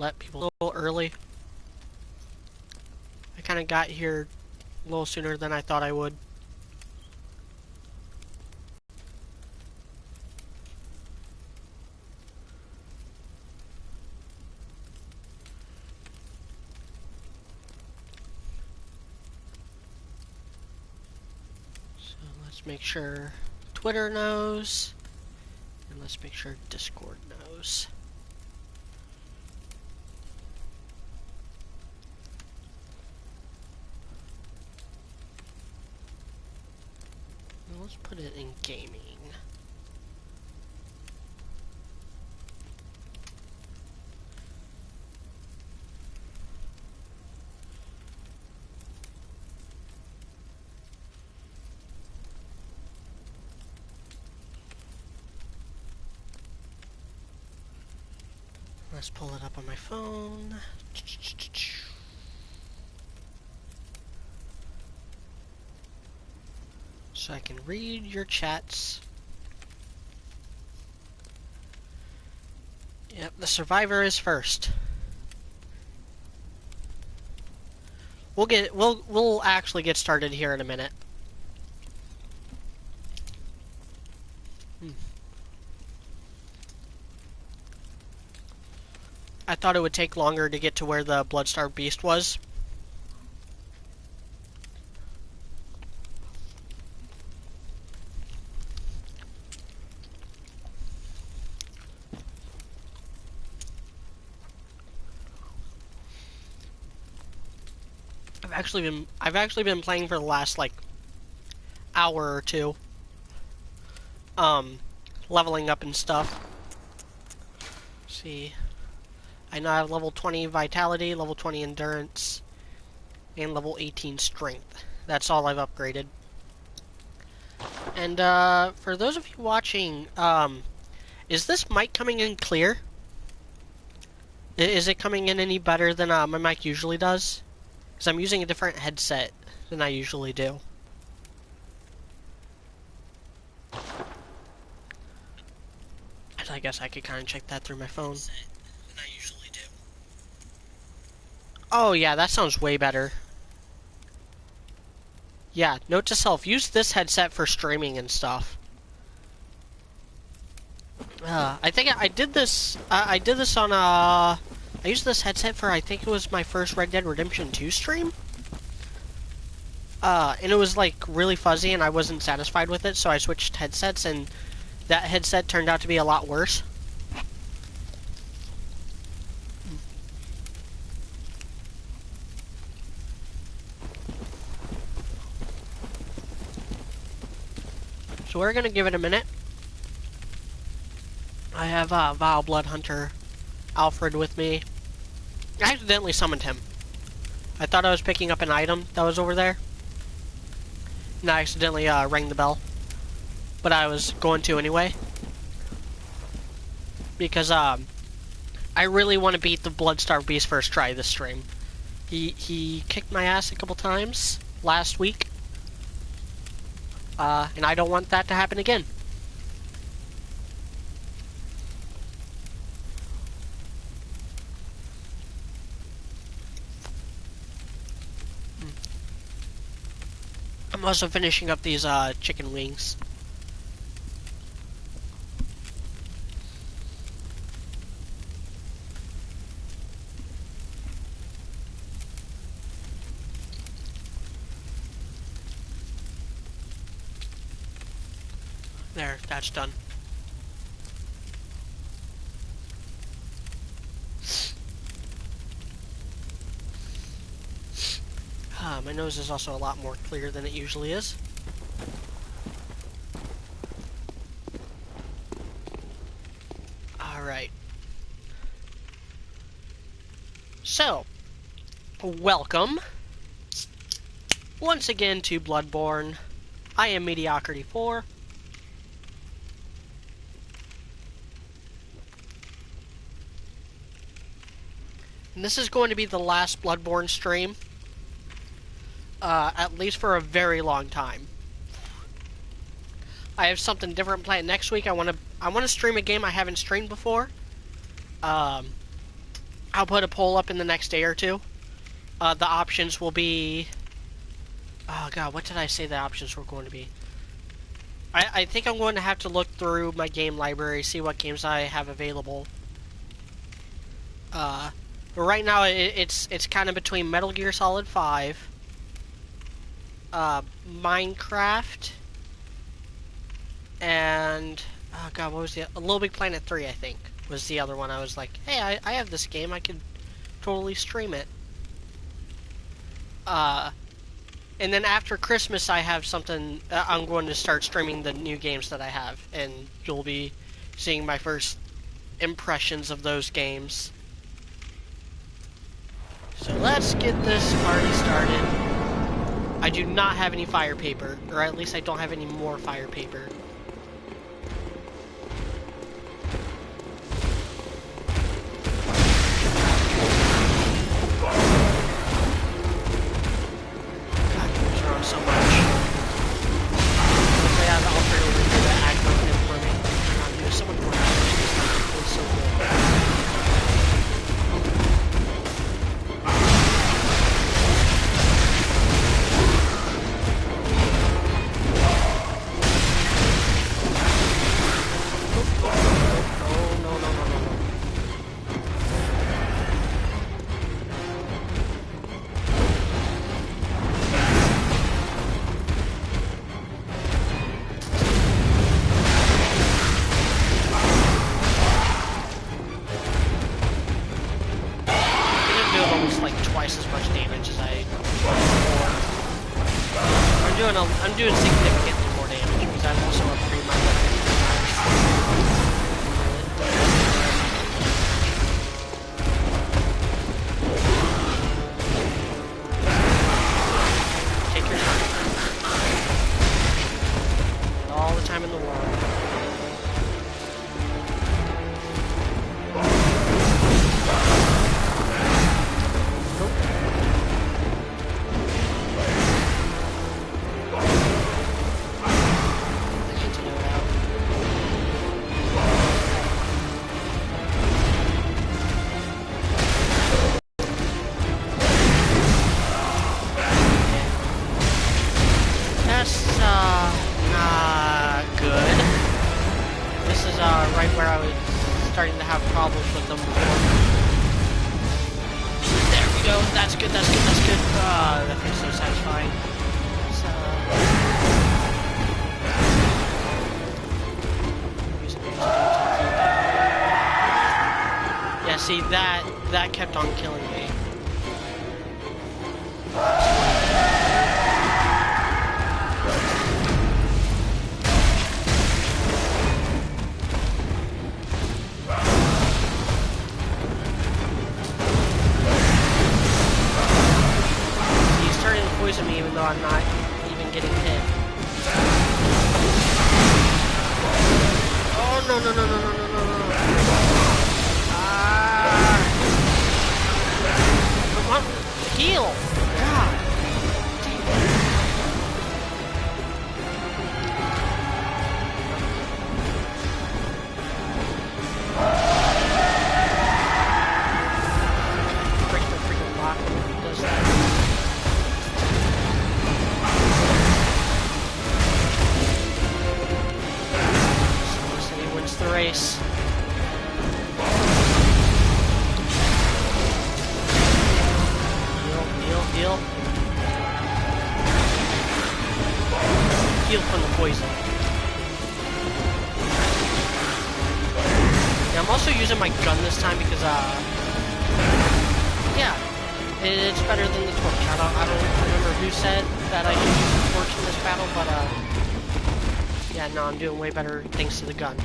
let people a little early. I kind of got here a little sooner than I thought I would. So let's make sure Twitter knows, and let's make sure Discord knows. Let's put it in gaming. Let's pull it up on my phone. So I can read your chats. Yep, the survivor is first. We'll actually get started here in a minute. I thought it would take longer to get to where the Bloodstar Beast was. I've actually been playing for the last like hour or two. Leveling up and stuff. Let's see. I now have level 20 vitality, level 20 endurance, and level 18 strength. That's all I've upgraded. And for those of you watching, is this mic coming in clear? Is it coming in any better than my mic usually does? Because I'm using a different headset than I usually do. I guess I could kind of check that through my phone. Oh yeah, that sounds way better. Yeah, note to self, use this headset for streaming and stuff. I think I did this, I did this on, I used this headset for, I think it was my first Red Dead Redemption 2 stream. And it was, like, really fuzzy and I wasn't satisfied with it, so I switched headsets, and that headset turned out to be a lot worse. So we're gonna give it a minute. I have Vile Blood Hunter Alfred with me. I accidentally summoned him. I thought I was picking up an item that was over there. And I accidentally rang the bell. But I was going to anyway. Because I really want to beat the Bloodstar Beast first try this stream. He kicked my ass a couple times last week. And I don't want that to happen again. I'm also finishing up these chicken wings. There, that's done. My nose is also a lot more clear than it usually is. Alright. So, welcome once again to Bloodborne. I am Mediocrity4. And this is going to be the last Bloodborne stream. At least for a very long time. I have something different planned next week. I want to stream a game I haven't streamed before. I'll put a poll up in the next day or two. The options will be... Oh god, what did I say the options were going to be? I think I'm going to have to look through my game library, see what games I have available. But right now it's kind of between Metal Gear Solid 5, Minecraft, and oh god, what was the Little Big Planet 3? I think was the other one. I was like, hey, I have this game, I could totally stream it. And then after Christmas, I have something. I'm going to start streaming the new games that I have, and you'll be seeing my first impressions of those games. So let's get this party started. I do not have any fire paper, or at least I don't have any more fire paper. So much. Hopefully I have Alfred over here to act on him for me. He was someone more it was so good. I'm doing significantly more damage because I'm also upgrading my weapons. Take your time. All the time in the world. Right where I was starting to have problems with them before. There we go. That's good. That's good. That's good. That feels so satisfying. Yeah. See that kept on killing me. Poison me even though I'm not even getting hit. Oh no no no no no no no no. Come on, heal! God damn. Break the freaking block when he does that. The race. Heal. Heal from the poison. Yeah, I'm also using my gun this time because, yeah, it's better than the torch. I don't remember who said that I should use the torch in this battle, but, yeah, no, I'm doing way better thanks to the gun.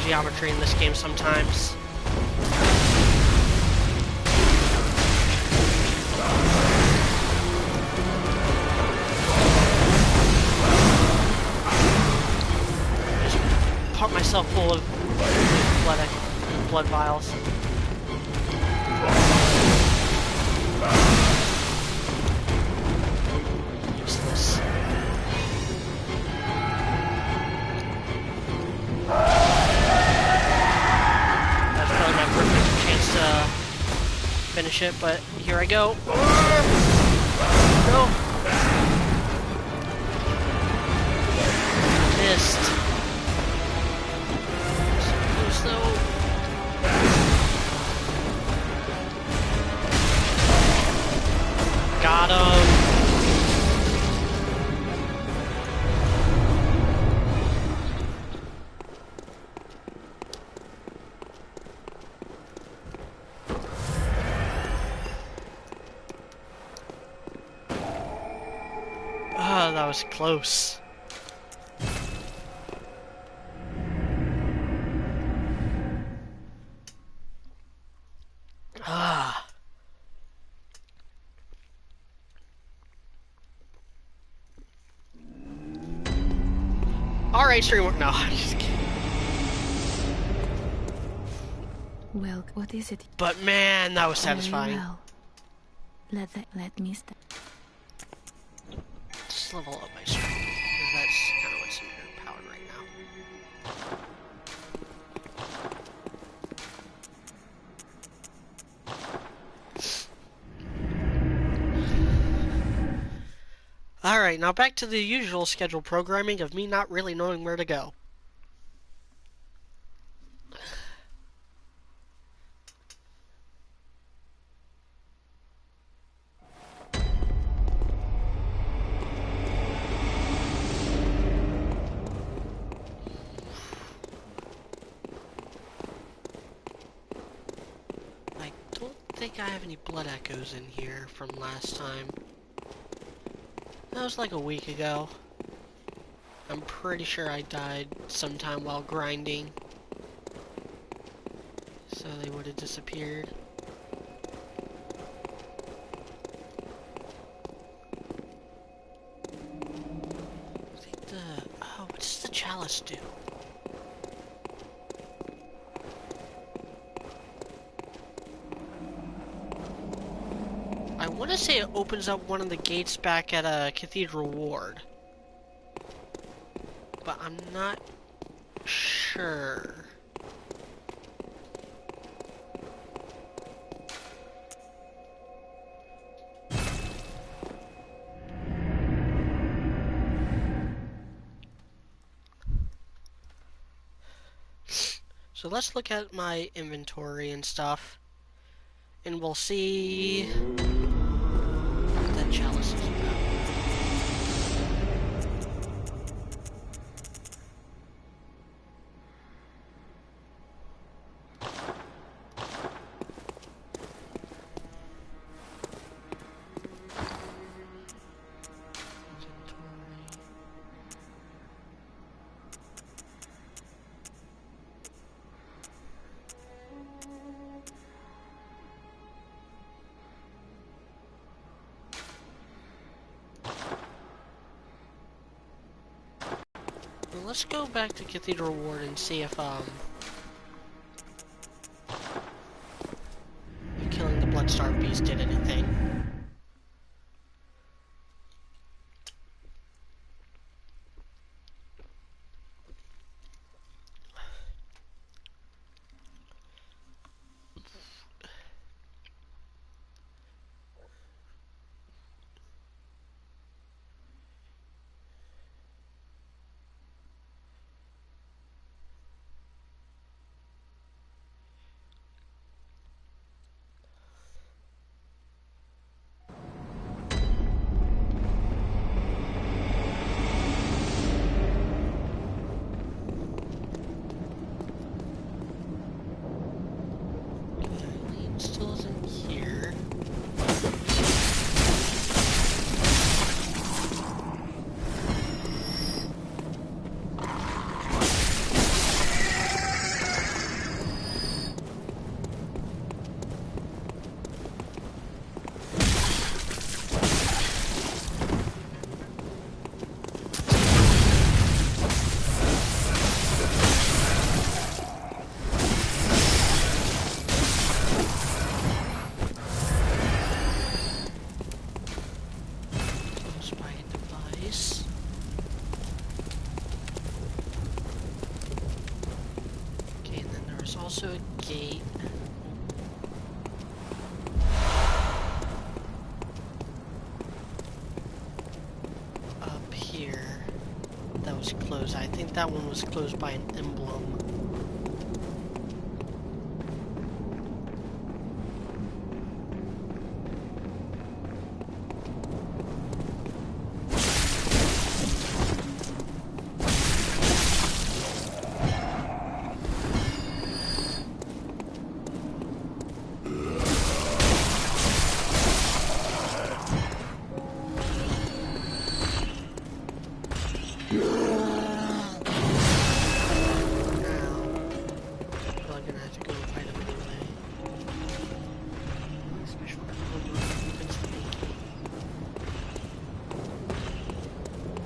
Geometry in this game sometimes. Just pump myself full of blood vials. Useless. That's probably my perfect chance to finish it, but here I go. No. Missed. So close though. Got him. Oh, that was close. Ah. Alright, streamer. No, I'm just kidding. Well, what is it? But man, that was satisfying. Well. Let me start. Just level up my stream, because that's kind of what's underpowered right now. Alright, now back to the usual scheduled programming of me not really knowing where to go. I don't think I have any blood echoes in here from last time. That was like a week ago. I'm pretty sure I died sometime while grinding. So they would have disappeared. I think oh, what does the chalice do? I want to say it opens up one of the gates back at a Cathedral Ward. But I'm not sure. So let's look at my inventory and stuff. And we'll see what that chalice is about. Let's go back to Cathedral Ward and see if killing the Bloodstarved Beast did anything. Still isn't here. There's also a gate. Up here. That was closed. I think that one was closed by an emblem.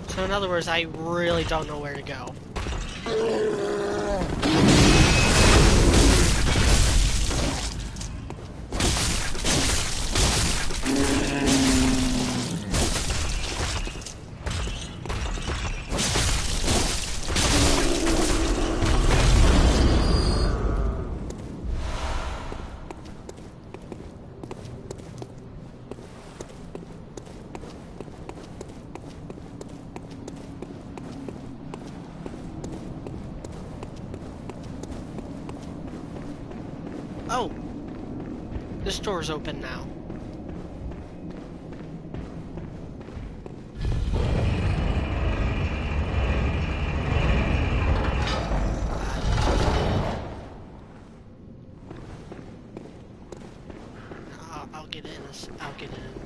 So in other words, I really don't know where to go. Oh! This door's open now. I'll get in. I'll get in a minute.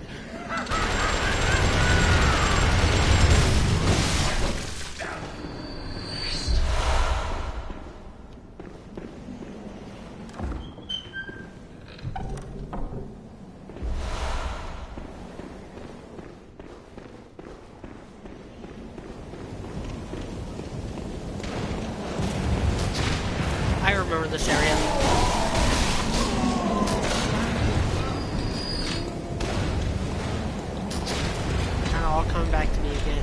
I remember this area. Kind of all coming back to me again.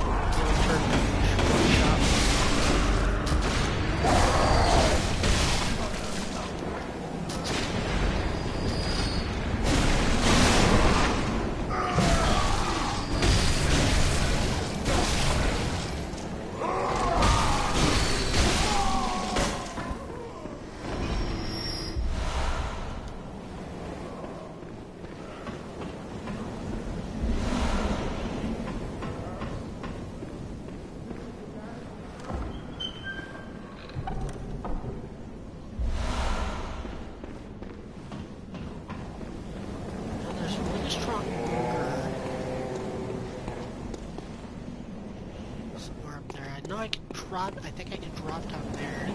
I think I can drop down there and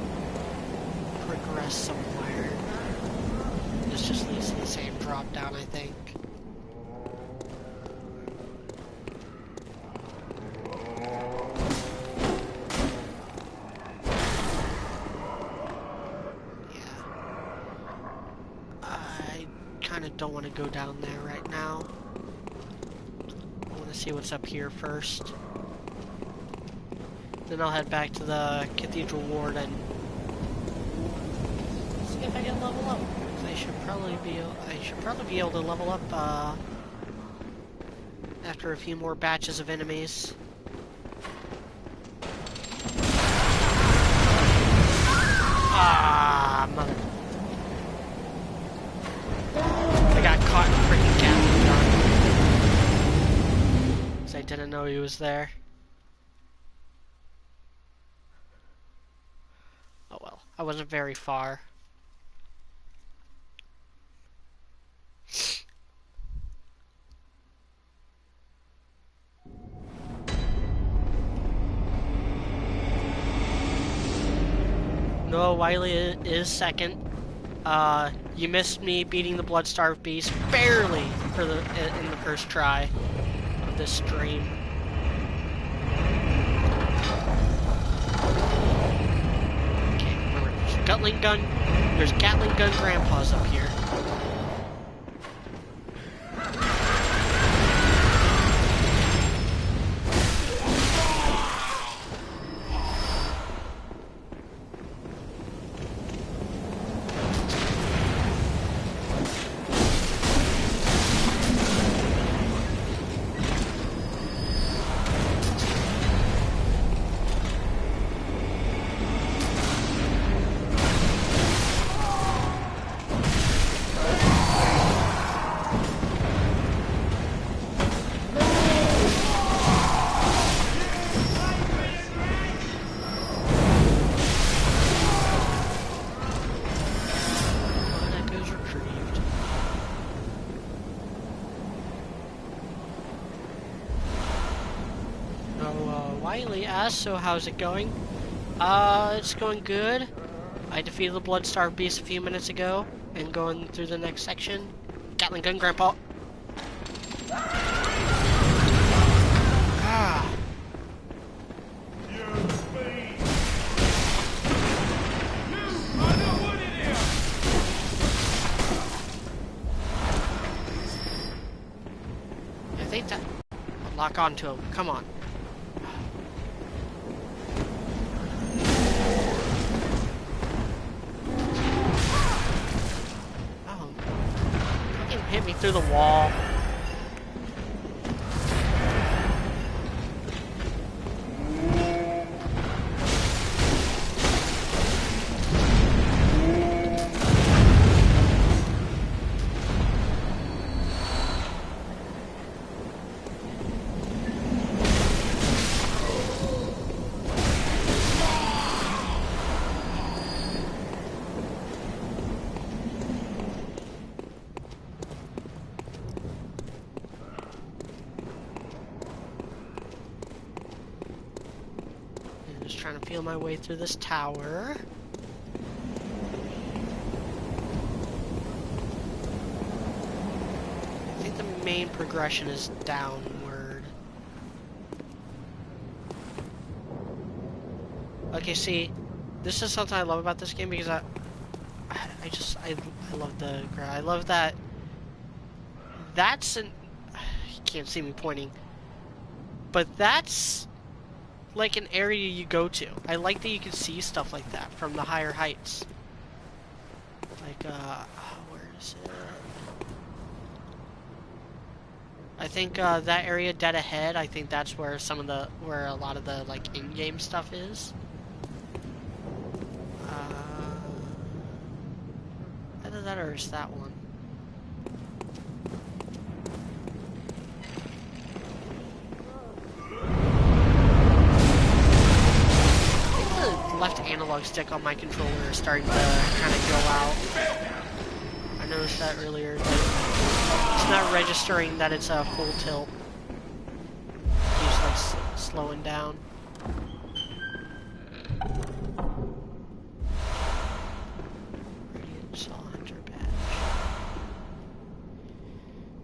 progress somewhere. This just leads to the same drop down, I think. Yeah. I kind of don't want to go down there right now. I want to see what's up here first. Then I'll head back to the Cathedral Ward and see if I can level up. I should probably be able to level up after a few more batches of enemies. Ah, mother! I got caught in a freaking Gatling gun. 'Cause I didn't know he was there. I wasn't very far. Noah Wiley is second. You missed me beating the Blood-Starved Beast barely in the first try of this stream. Gatling gun. There's Gatling gun grandpas up here. Wiley asks, so how's it going? It's going good. I defeated the blood-starved beast a few minutes ago, and going through the next section. Gatling gun, Grandpa. Ah. I think that... Lock onto him. Come on. Oh. He hit me through the wall. Trying to feel my way through this tower. I think the main progression is downward. Okay, see, this is something I love about this game because I love the ground. I love that. That's an. You can't see me pointing, but that's like an area you go to. I like that you can see stuff like that from the higher heights. Like, where is it? I think, that area dead ahead, I think that's where where a lot of the, like, in-game stuff is. Either that or is that one? Left analog stick on my controller is starting to kind of go out. I noticed that earlier. It's not registering that it's a full tilt. It's just like slowing down. Radiant Saw Hunter badge.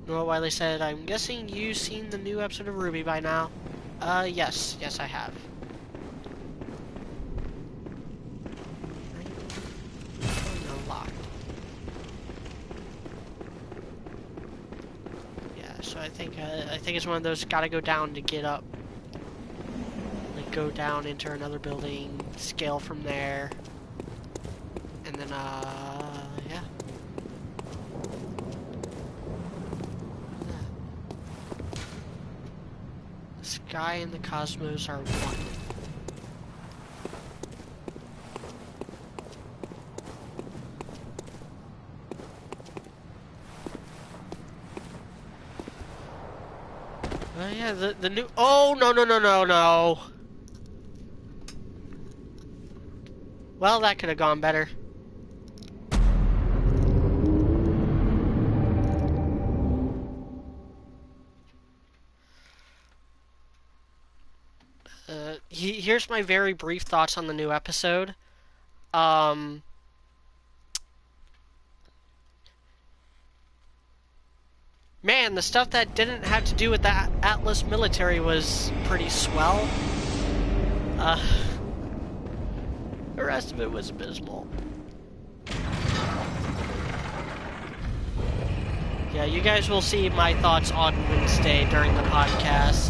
Noah Wiley said, "I'm guessing you've seen the new episode of Ruby by now." Yes. Yes, I have. I think it's one of those gotta go down to get up. Like go down, enter another building, scale from there, and then yeah. The sky and the cosmos are one. Yeah, the new... Oh, no. Well, that could have gone better. Here's my very brief thoughts on the new episode. Man, the stuff that didn't have to do with the Atlas military was pretty swell. The rest of it was abysmal. Yeah, you guys will see my thoughts on Wednesday during the podcast.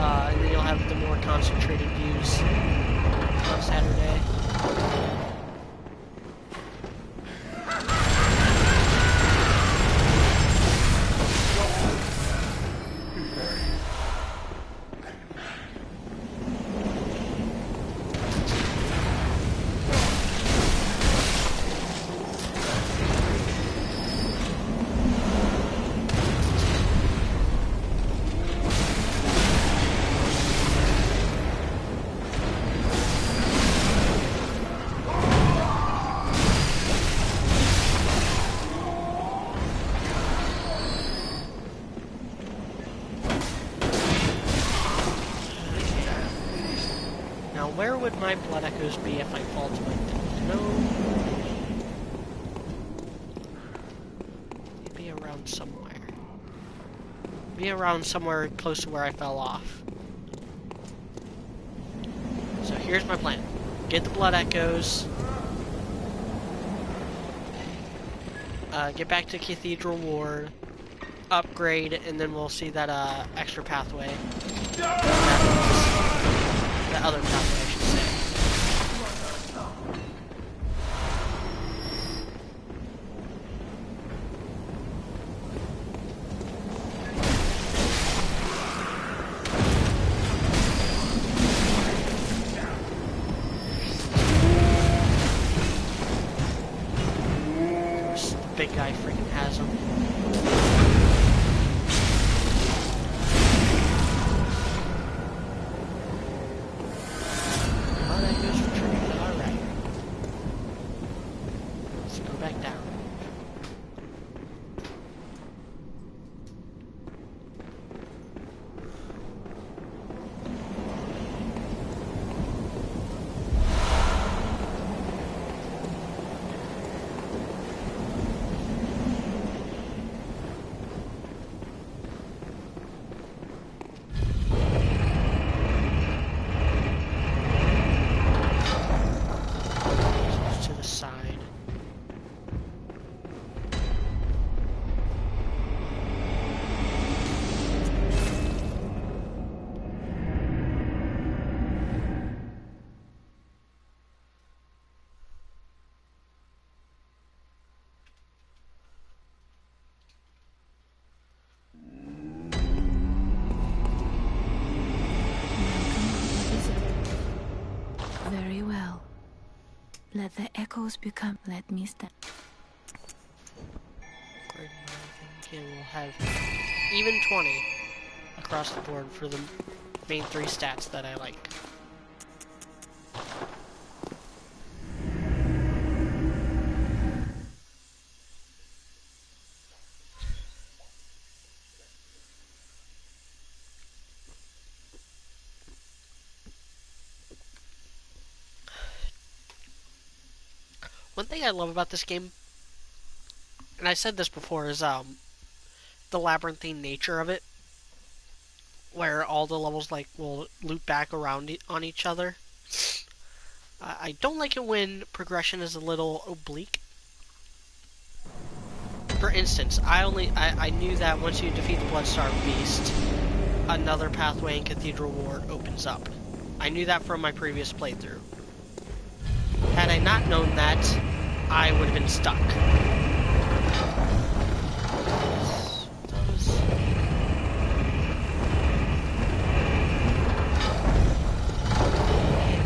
And then you'll have the more concentrated views on Saturday. my blood echoes be if I fall to my death? No. Maybe around somewhere. Maybe around somewhere close to where I fell off. So here's my plan. Get the blood echoes. Get back to Cathedral Ward. Upgrade, and then we'll see that extra pathway. That other pathway, I should say. This big guy freaking has him. Very well. Let the echoes become. Let me stand. Okay, we'll have even 20 across the board for the main 3 stats that I like. One thing I love about this game, and I said this before, is the labyrinthine nature of it, where all the levels like will loop back around on each other. I don't like it when progression is a little oblique. For instance, I knew that once you defeat the Bloodstar Beast, another pathway in Cathedral Ward opens up. I knew that from my previous playthrough. Had I not known that, I would have been stuck. Am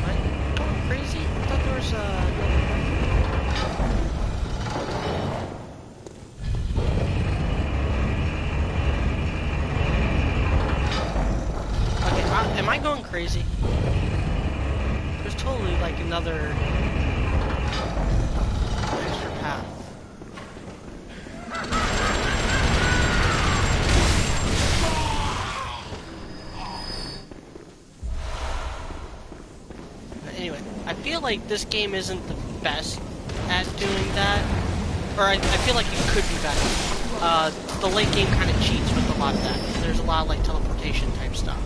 I going crazy? I thought there was Okay, am I going crazy? There's totally like another extra path. But anyway, I feel like this game isn't the best at doing that. Or I feel like it could be better. The late game kind of cheats with a lot of that. There's a lot of like teleportation type stuff.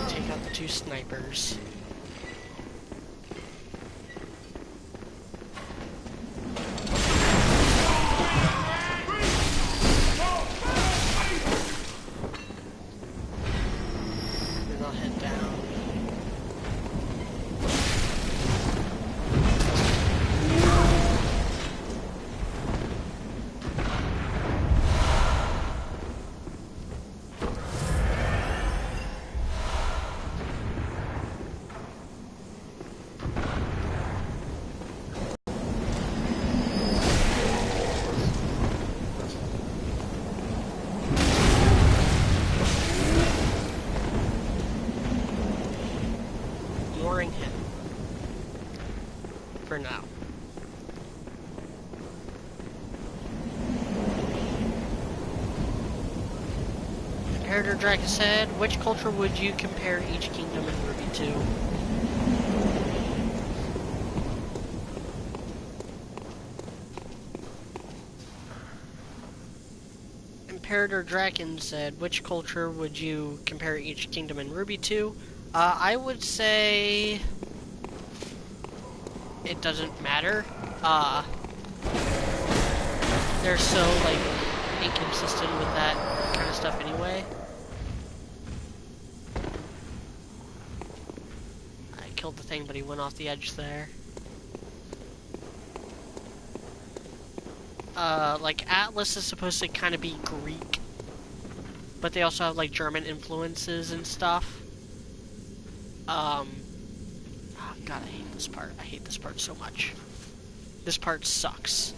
Take out the 2 snipers. Then I'll head down. bring him. For now. Imperator Dragon said, which culture would you compare each kingdom in Ruby to? Imperator Draken said, which culture would you compare each kingdom in Ruby to? I would say... it doesn't matter. They're so, like, inconsistent with that kind of stuff anyway. I killed the thing, but he went off the edge there. Like, Atlas is supposed to kind of be Greek, but they also have, like, German influences and stuff. Oh, God, I hate this part. I hate this part so much. This part sucks.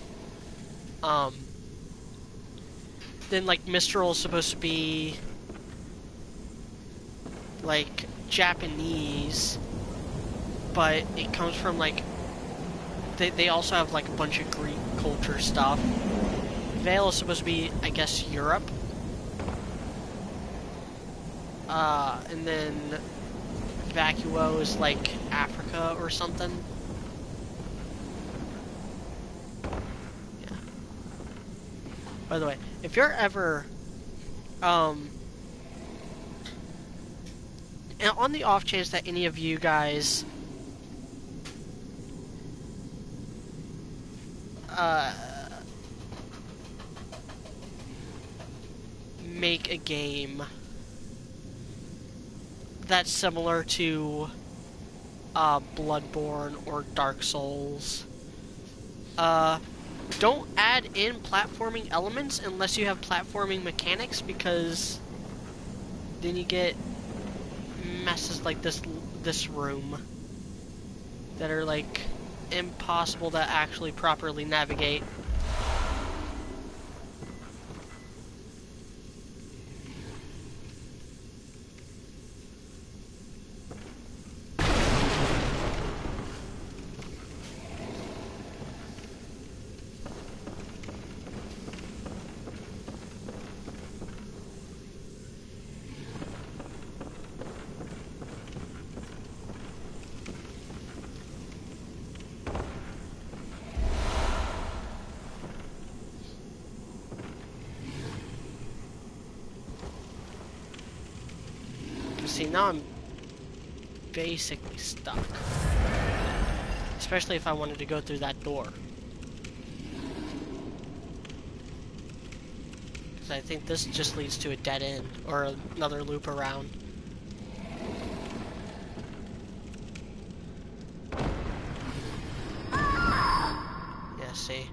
Then, like, Mistral is supposed to be, like, Japanese, but it comes from, like, they also have, like, a bunch of Greek culture stuff. Vale is supposed to be, I guess, Europe. And then Vacuo is, like, Africa or something. Yeah. By the way, if you're ever, and on the off chance that any of you guys make a game that's similar to Bloodborne or Dark Souls, don't add in platforming elements unless you have platforming mechanics, because then you get messes like this room that are, like, impossible to actually properly navigate. See, now I'm basically stuck. Especially if I wanted to go through that door. Because I think this just leads to a dead end, or another loop around. Yeah, see?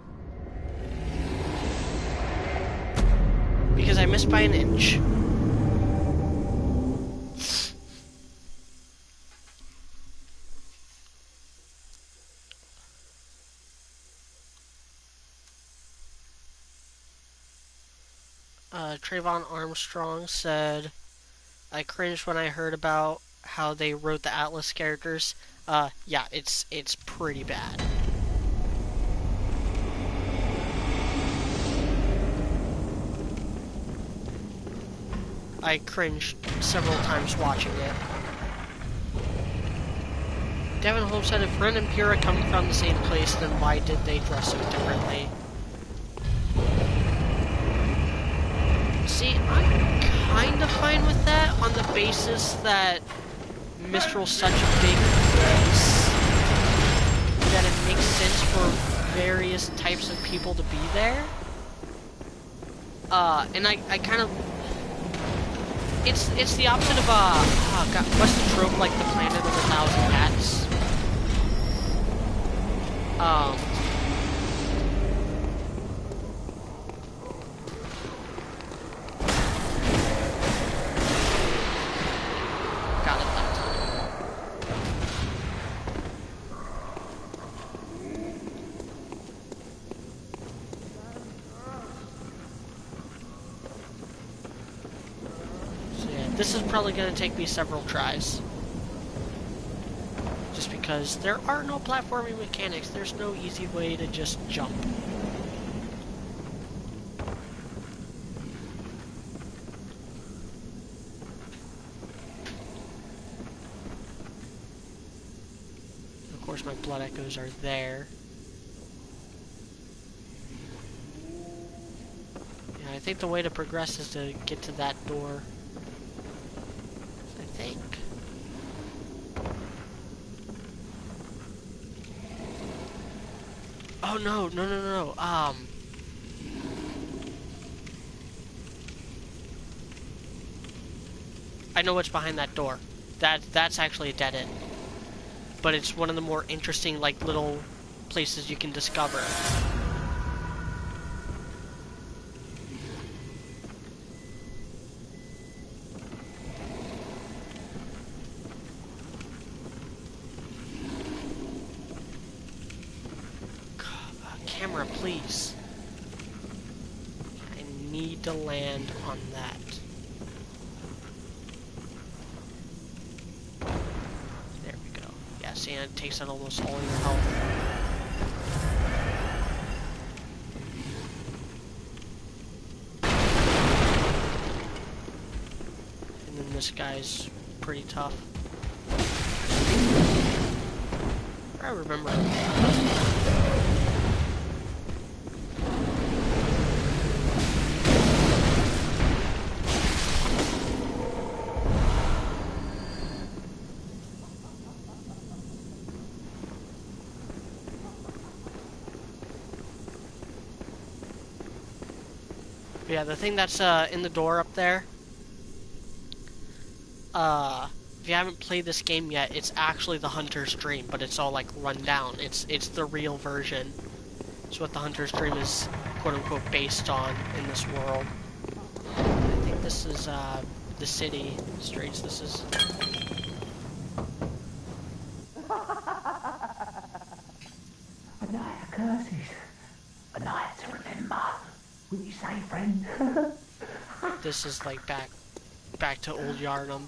Because I missed by an inch. Trayvon Armstrong said, I cringed when I heard about how they wrote the Atlas characters. Yeah, it's pretty bad. I cringed several times watching it. Devin Holmes said, if Ren and Pyrrha come from the same place, then why did they dress so differently? See, I'm kind of fine with that on the basis that Mistral's such a big place that it makes sense for various types of people to be there. And I kind of... It's the opposite of, oh god, what's the trope, like the planet of 1,000 hats? Got it that time. So yeah, this is probably going to take me several tries. Just because there are no platforming mechanics. There's no easy way to just jump. Of course, my blood echoes are there. Yeah, I think the way to progress is to get to that door. I think. Oh no, no. I know what's behind that door. That's actually a dead end. But it's one of the more interesting, like, little places you can discover. Camera, please. I need to land on that. There we go. Yeah, see, it takes out almost all your health. And then this guy's pretty tough. I remember. Yeah, the thing that's in the door up there, if you haven't played this game yet, it's actually the Hunter's Dream, but it's all like run down. It's the real version. It's what the Hunter's Dream is quote unquote based on in this world. I think this is the city streets. This is. A night of curses. A night to remember. Wouldn't you say, friend? This is like back to old Yarnum.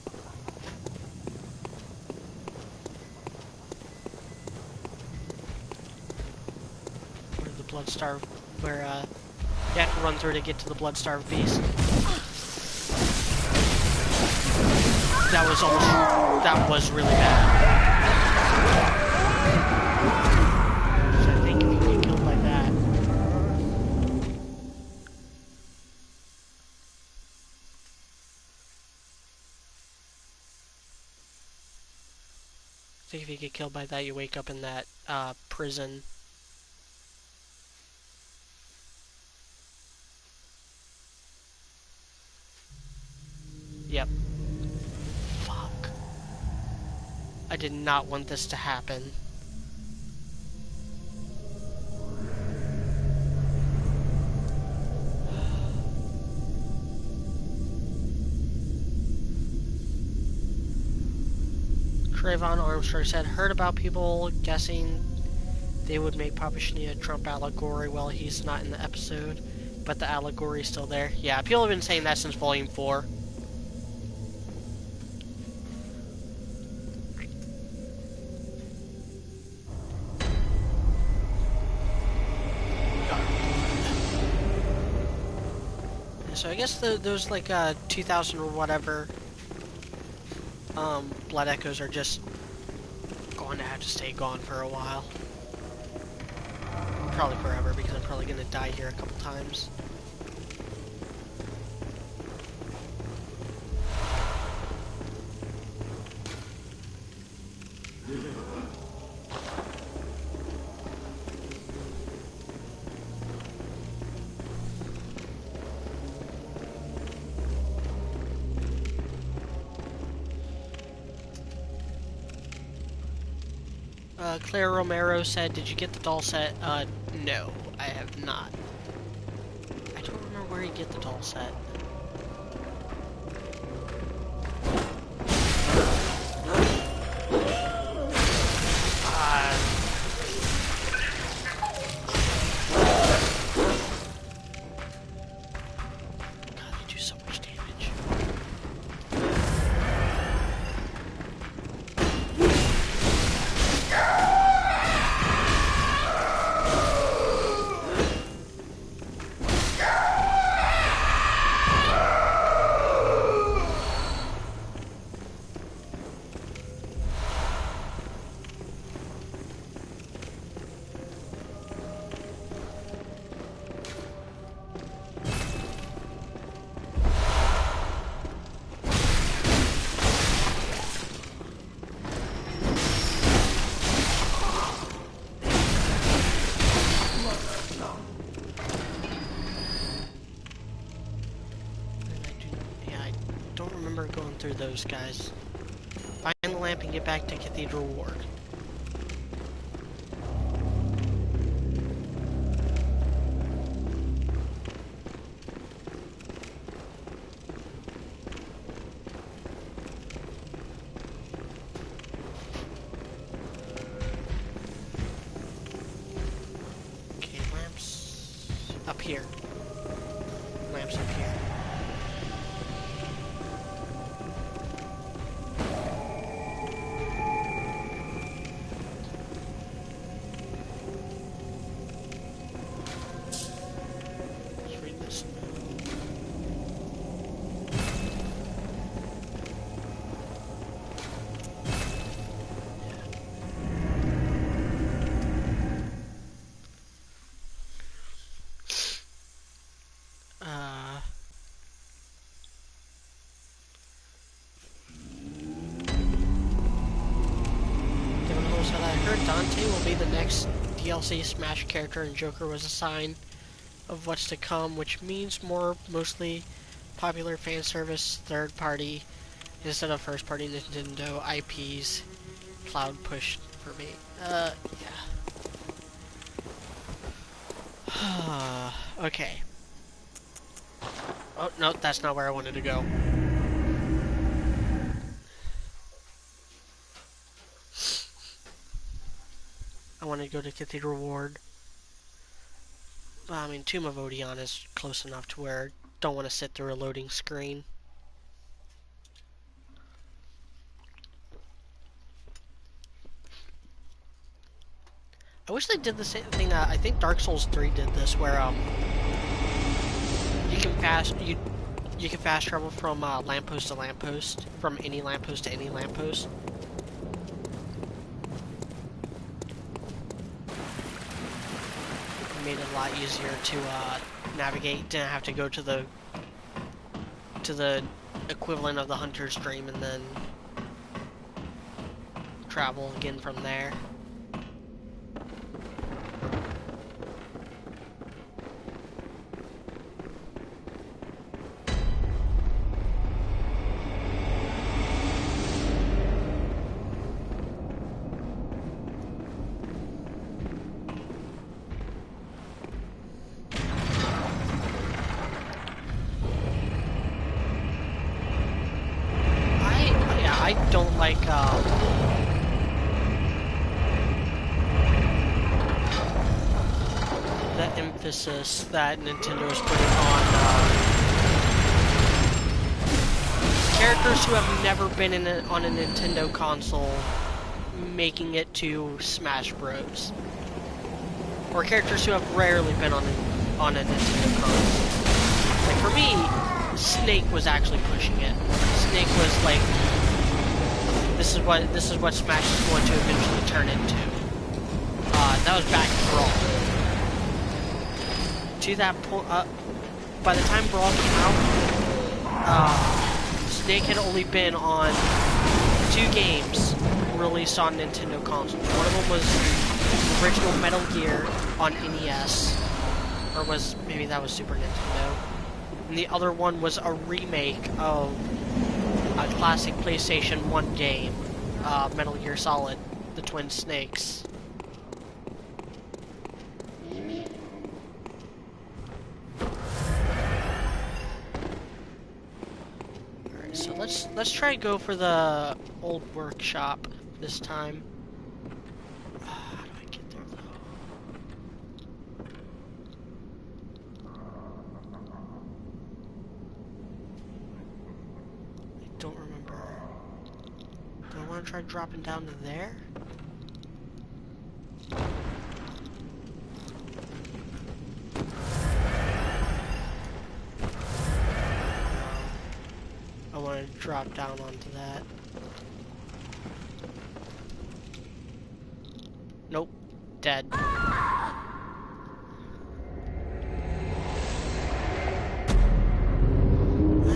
Where the Bloodstarved, where you have to run through to get to the Bloodstarved beast. That was really bad. So I think if you get killed by that. I think if you get killed by that, you wake up in that prison. Yep. Fuck. I did not want this to happen. Trayvon Armstrong said, heard about people guessing they would make Papa Shanita a Trump allegory. Well, he's not in the episode, but the allegory is still there. Yeah, people have been saying that since Volume 4. So I guess those like 2,000 or whatever blood echoes are just going to have to stay gone for a while. Probably forever, because I'm probably going to die here a couple times. Claire Romero said, did you get the doll set? No, I have not. I don't remember where you get the doll set. God, they do so much damage. those guys. Find the lamp and get back to Cathedral Ward. Okay, lamps up here. Lamps up here. Let's read this. Uh, Given the rules that I heard, Dante will be the next DLC Smash character, and Joker was a sign of what's to come, which means more mostly popular fan service, third party, instead of first party Nintendo IPs. Cloud push for me. Yeah. Okay. Oh, no, that's not where I wanted to go. I wanted to go to Cathedral Ward. Well, I mean, Tomb of Odeon is close enough to where I don't want to sit through a loading screen. I wish they did the same thing. I think Dark Souls 3 did this, where you can fast travel from lamppost to lamppost, from any lamppost to any lamppost. It made it a lot easier to navigate. Didn't have to go to the equivalent of the Hunter's Dream and then travel again from there. I don't like the emphasis that Nintendo is putting on characters who have never been on a Nintendo console making it to Smash Bros. Or characters who have rarely been on a Nintendo console. Like for me, Snake was actually pushing it. Snake was like, this is what Smash is going to eventually turn into. That was back in Brawl. To that point, by the time Brawl came out, Snake had only been on 2 games released on Nintendo consoles. One of them was the original Metal Gear on NES, or maybe that was Super Nintendo. And the other one was a remake of a classic PlayStation 1 game, Metal Gear Solid, The Twin Snakes. Alright, so let's try to go for the old workshop this time. How do I get there though? I don't remember. Do I want to try dropping down to there? I want to drop down onto that. Nope. Dead. Oh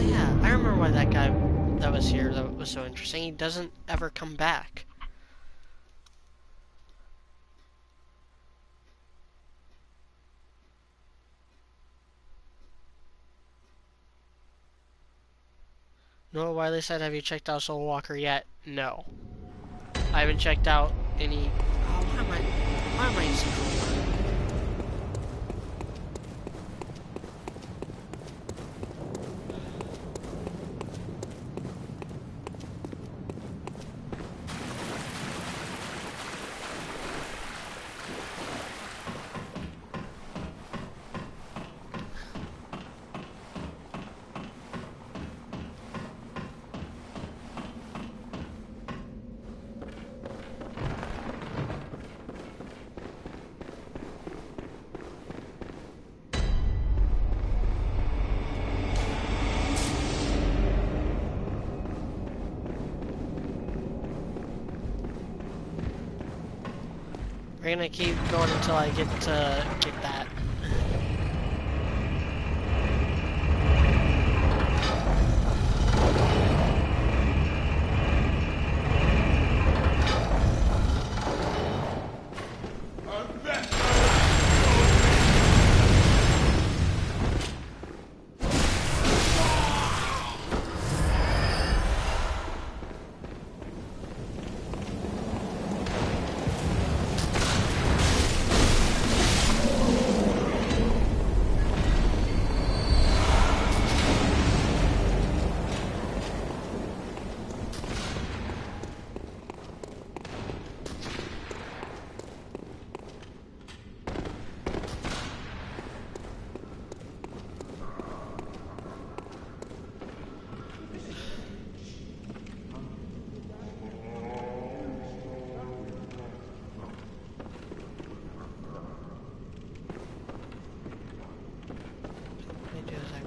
yeah, I remember why that guy that was here that was so interesting. He doesn't ever come back. Noah Wiley said, have you checked out Soul Walker yet? No. I haven't checked out any... Oh, why am I in Central Park? We're gonna keep going until I get that.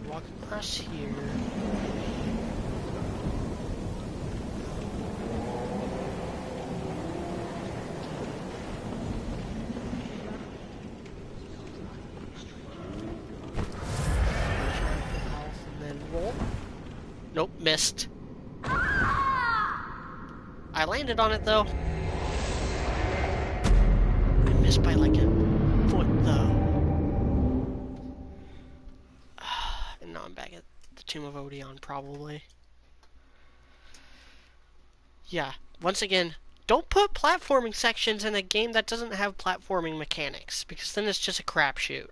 Walk across here. And then roll. Nope, missed. I landed on it though. I missed by like a foot though. And now I'm back at the Tomb of Odeon, probably. Yeah, once again, don't put platforming sections in a game that doesn't have platforming mechanics, because then it's just a crapshoot.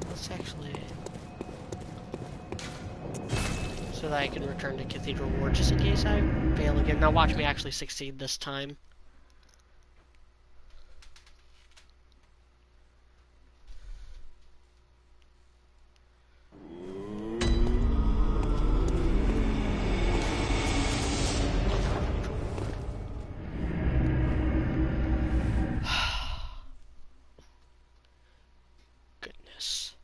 Let's actually... so that I can return to Cathedral Ward, just in case I fail again. Now watch me actually succeed this time. Goodness.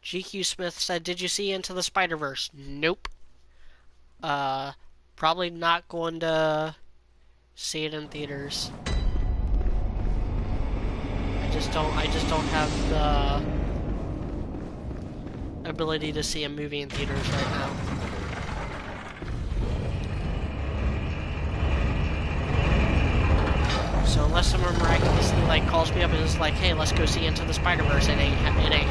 GQ Smith said, did you see Into the Spider-Verse? Nope. Probably not going to see it in theaters. I just don't have the ability to see a movie in theaters right now. So unless someone miraculously like calls me up and is like, hey, let's go see Into the Spider-Verse, it ain't happening.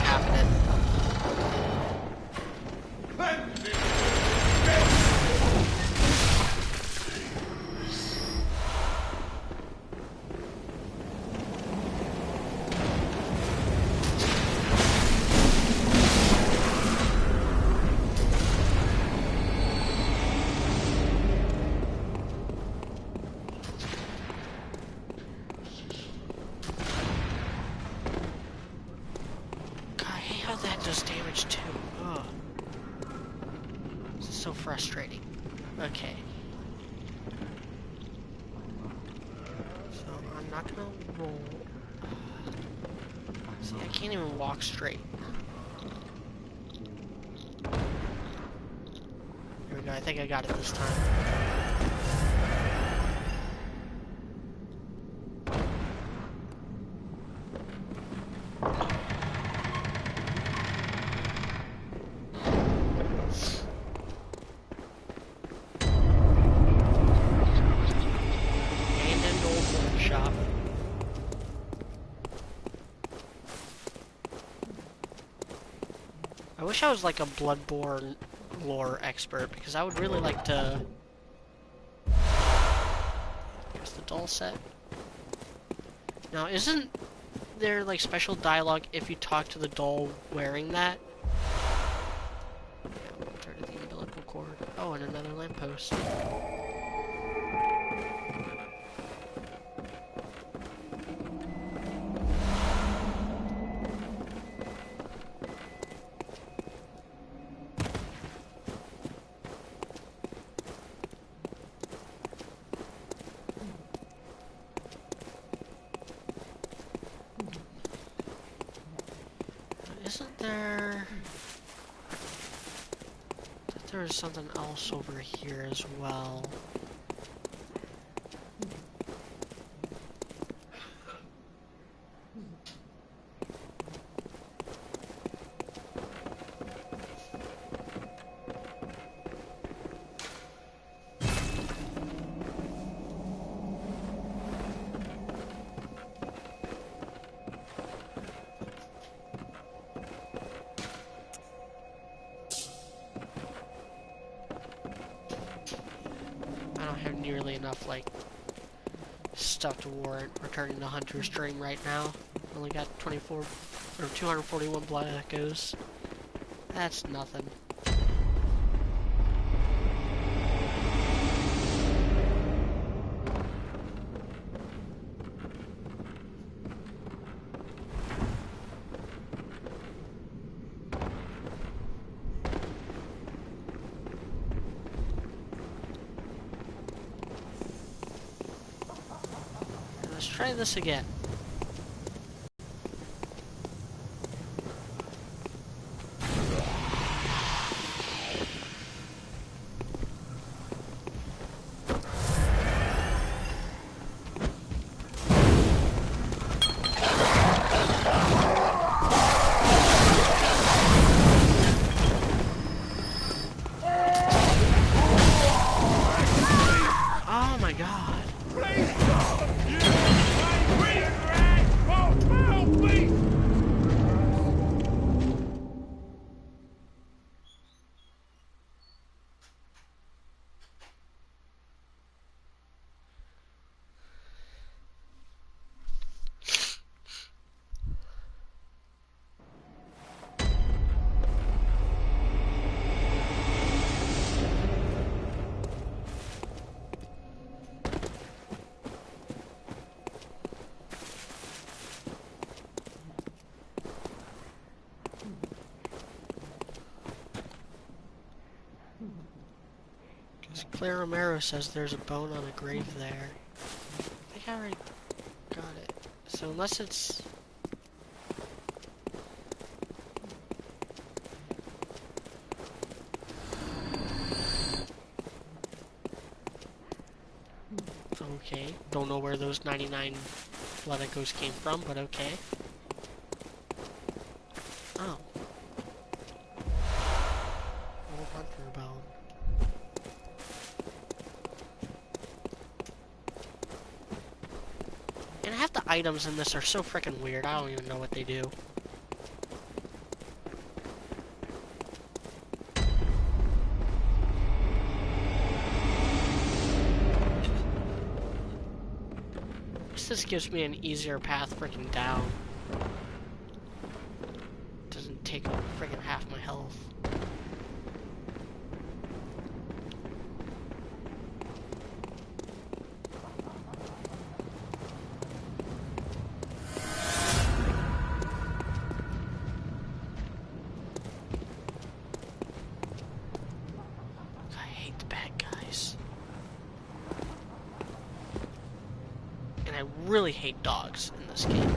Does damage too. Ugh. This is so frustrating. Okay. So I'm not gonna roll. See, I can't even walk straight. Here we go. I think I got it this time. wish I was like a Bloodborne lore expert, because I would really like to... Here's the doll set. Now, isn't there like special dialogue if you talk to the doll wearing that? Yeah, we'll turn to the umbilical cord. Oh, and another lamppost. Isn't there... I thought there was something else over here as well. I don't have nearly enough, like, stuff to warrant returning to Hunter's Dream right now. Only got 24, or 241 blood echoes. That's nothing. Let's try this again. Oh my god. Claire Romero says there's a bone on a grave there. I think I already got it. So unless it's... Okay, don't know where those 99 blood echoes came from, but okay. Oh. Old hunter bone. And half the items in this are so freaking weird, I don't even know what they do. This gives me an easier path freaking down. Doesn't take freaking half my health. I hate the bad guys. And I really hate dogs in this game.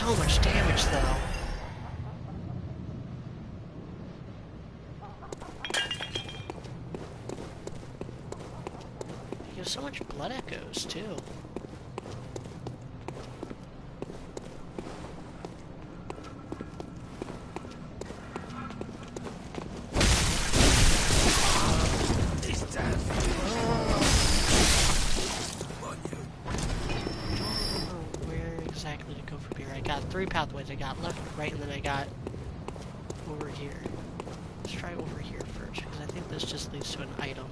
so much damage, though. He gives so much blood echoes, too. Three pathways. I got left, right, and then I got over here. Let's try over here first, because I think this just leads to an item.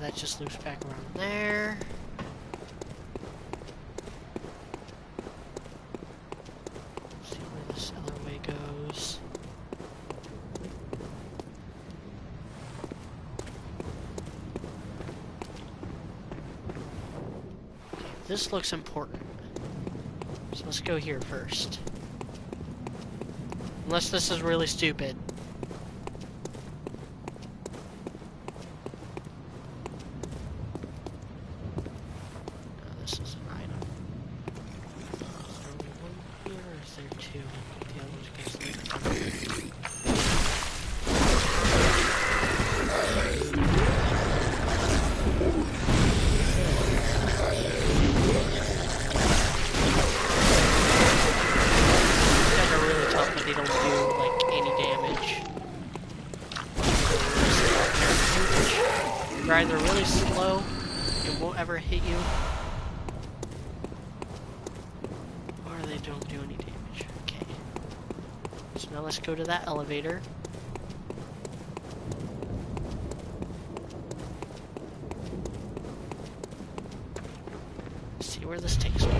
That just loops back around there. See where this other way goes. Okay, this looks important. So let's go here first. Unless this is really stupid. They're either really slow and won't ever hit you, or they don't do any damage. Okay. So now let's go to that elevator. See where this takes me.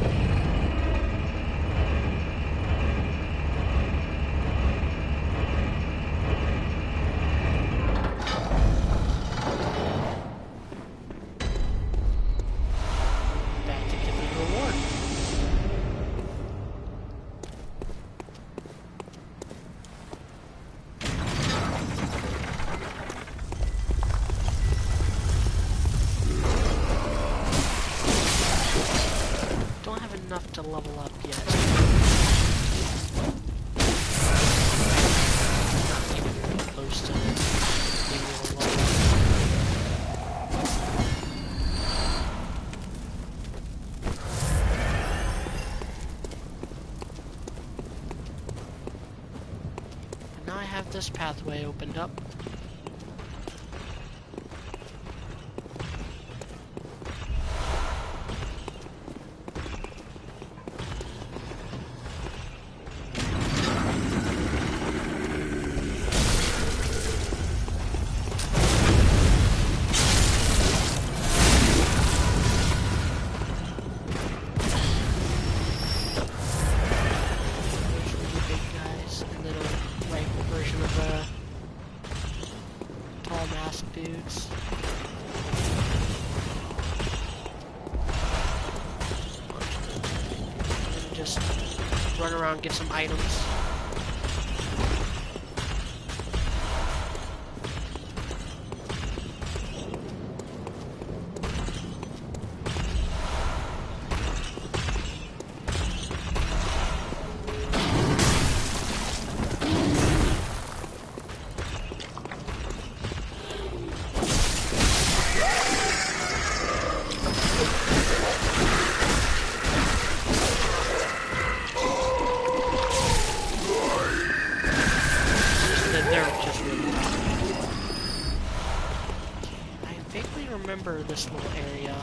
Enough to level up yet. Not even close to being able to level up. And now I have this pathway opened up. Dudes. And just run around, get some items. Remember this little area.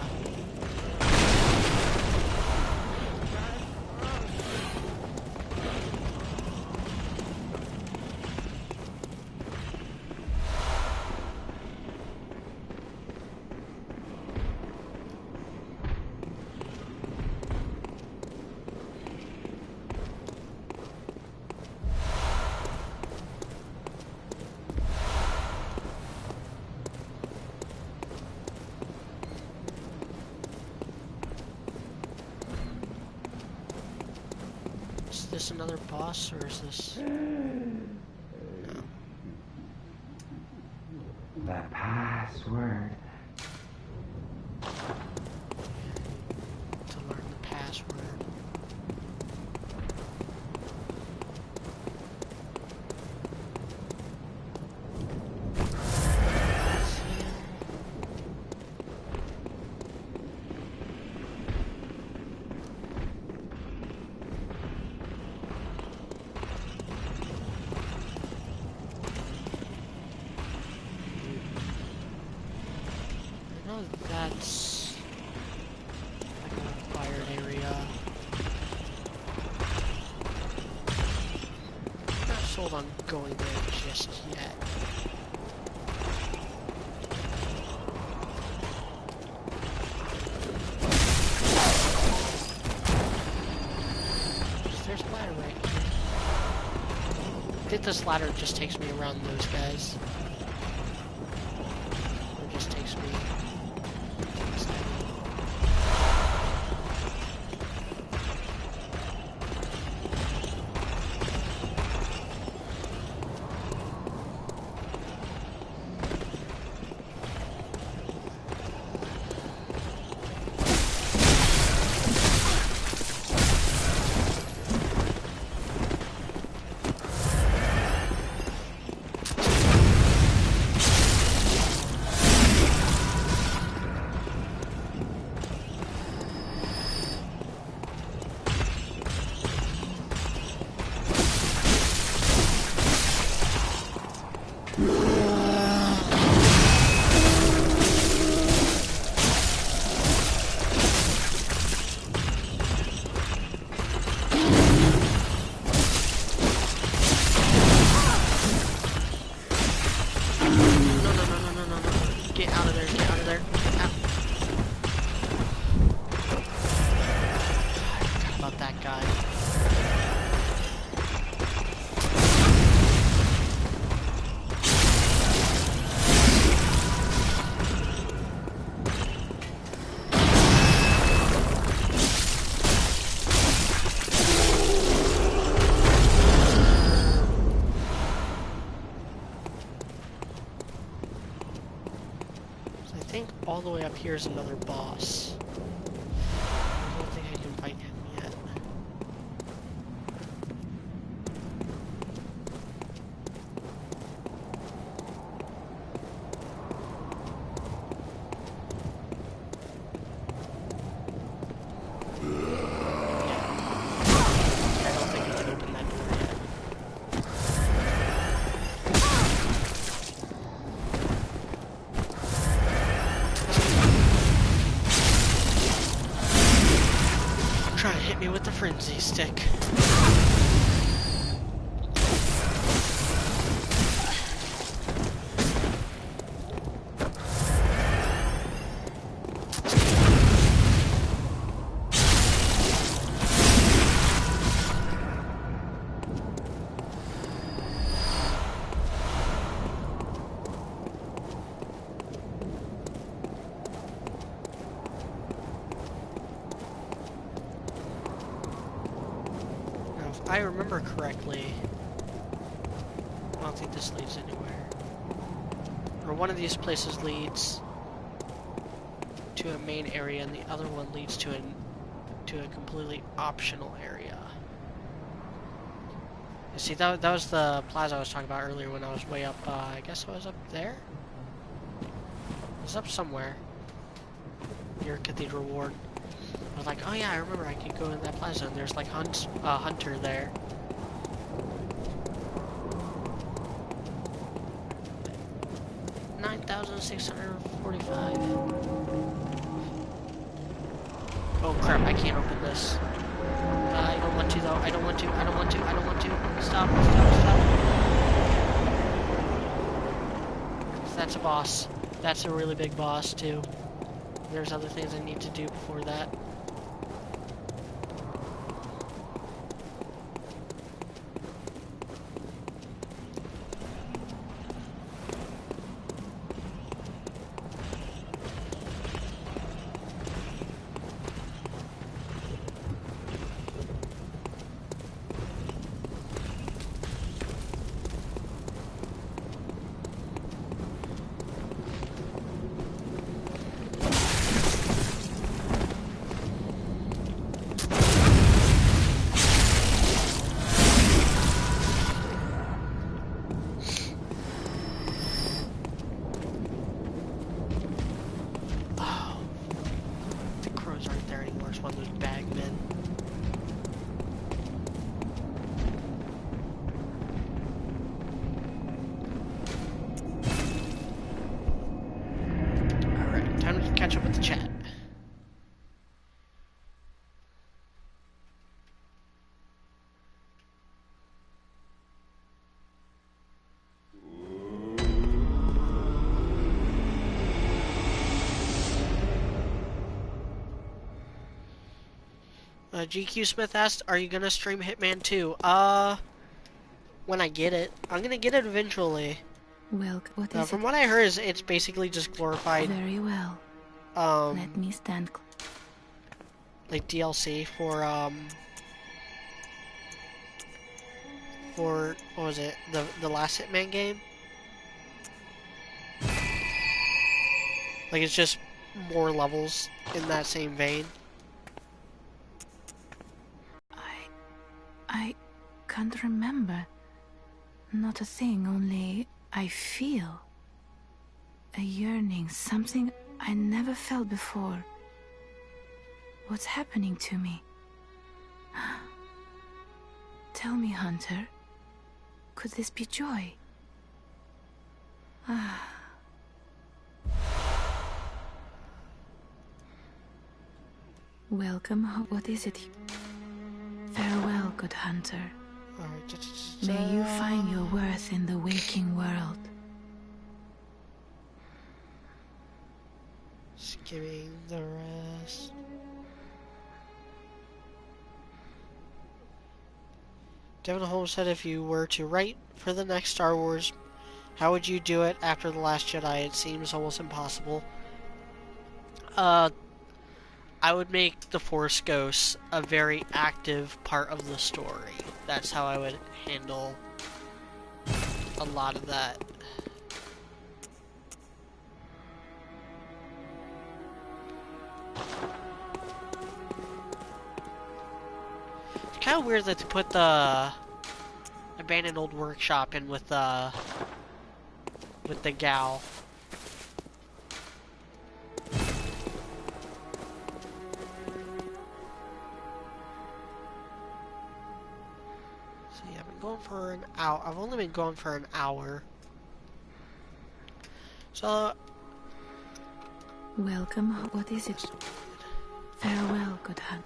this another boss, or is this... No. The password. To learn the password. That's like a required area. I'm not sold on going there just yet. There's a ladder right here. I think this ladder just takes me around those guys. Or just takes me... all the way up here is another boss. I don't think I can fight him yet. I don't think I can open that door yet. Trying to hit me with the frenzy stick. If I remember correctly, I don't think this leads anywhere. Or one of these places leads to a main area, and the other one leads to a completely optional area. You see, that was the plaza I was talking about earlier when I was way up. I guess I was up there. I was up somewhere near Cathedral Ward. I was like, oh yeah, I remember I could go in that plaza, and there's like Hunter there. $9,645. Oh crap, I can't open this. I don't want to though, I don't want to. Stop. That's a boss. That's a really big boss too. There's other things I need to do before that. guards aren't there anymore. It's one of those bagmen. Alright, time to catch up with the chat. GQ Smith asked, are you gonna stream Hitman 2? When I get it. I'm gonna get it eventually. Well, what is From it? what I heard, it's basically just glorified, Very well. Let me stand. like DLC for, what was it? The last Hitman game? Like, it's just more levels in that same vein. I can't remember. Not a thing, only I feel a yearning, something I never felt before. What's happening to me? Tell me, Hunter, could this be joy? Welcome. What is it? Farewell, good hunter. May you find your worth in the waking world. Skimming the rest. Devin Holmes said, if you were to write for the next Star Wars, how would you do it after The Last Jedi? It seems almost impossible. I would make the Force Ghosts a very active part of the story. That's how I would handle a lot of that. It's kind of weird that they put the abandoned old workshop in with the gal. Going for an hour. I've only been going for an hour. So welcome. What is it? Farewell, good hunt.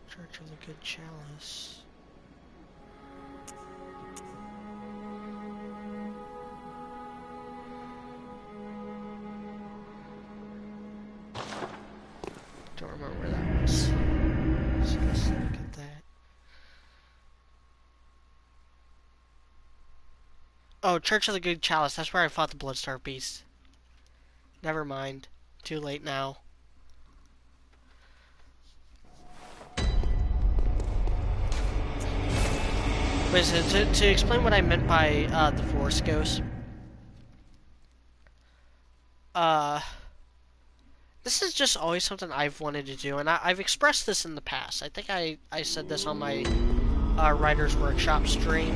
Church of the Good Chalice. Don't remember where that was. So let's look at that. Oh, Church of the Good Chalice. That's where I fought the Bloodstar Beast. Never mind. Too late now. Wait, so to explain what I meant by the Force Ghost. This is just always something I've wanted to do, and I've expressed this in the past. I think I said this on my Writer's Workshop stream.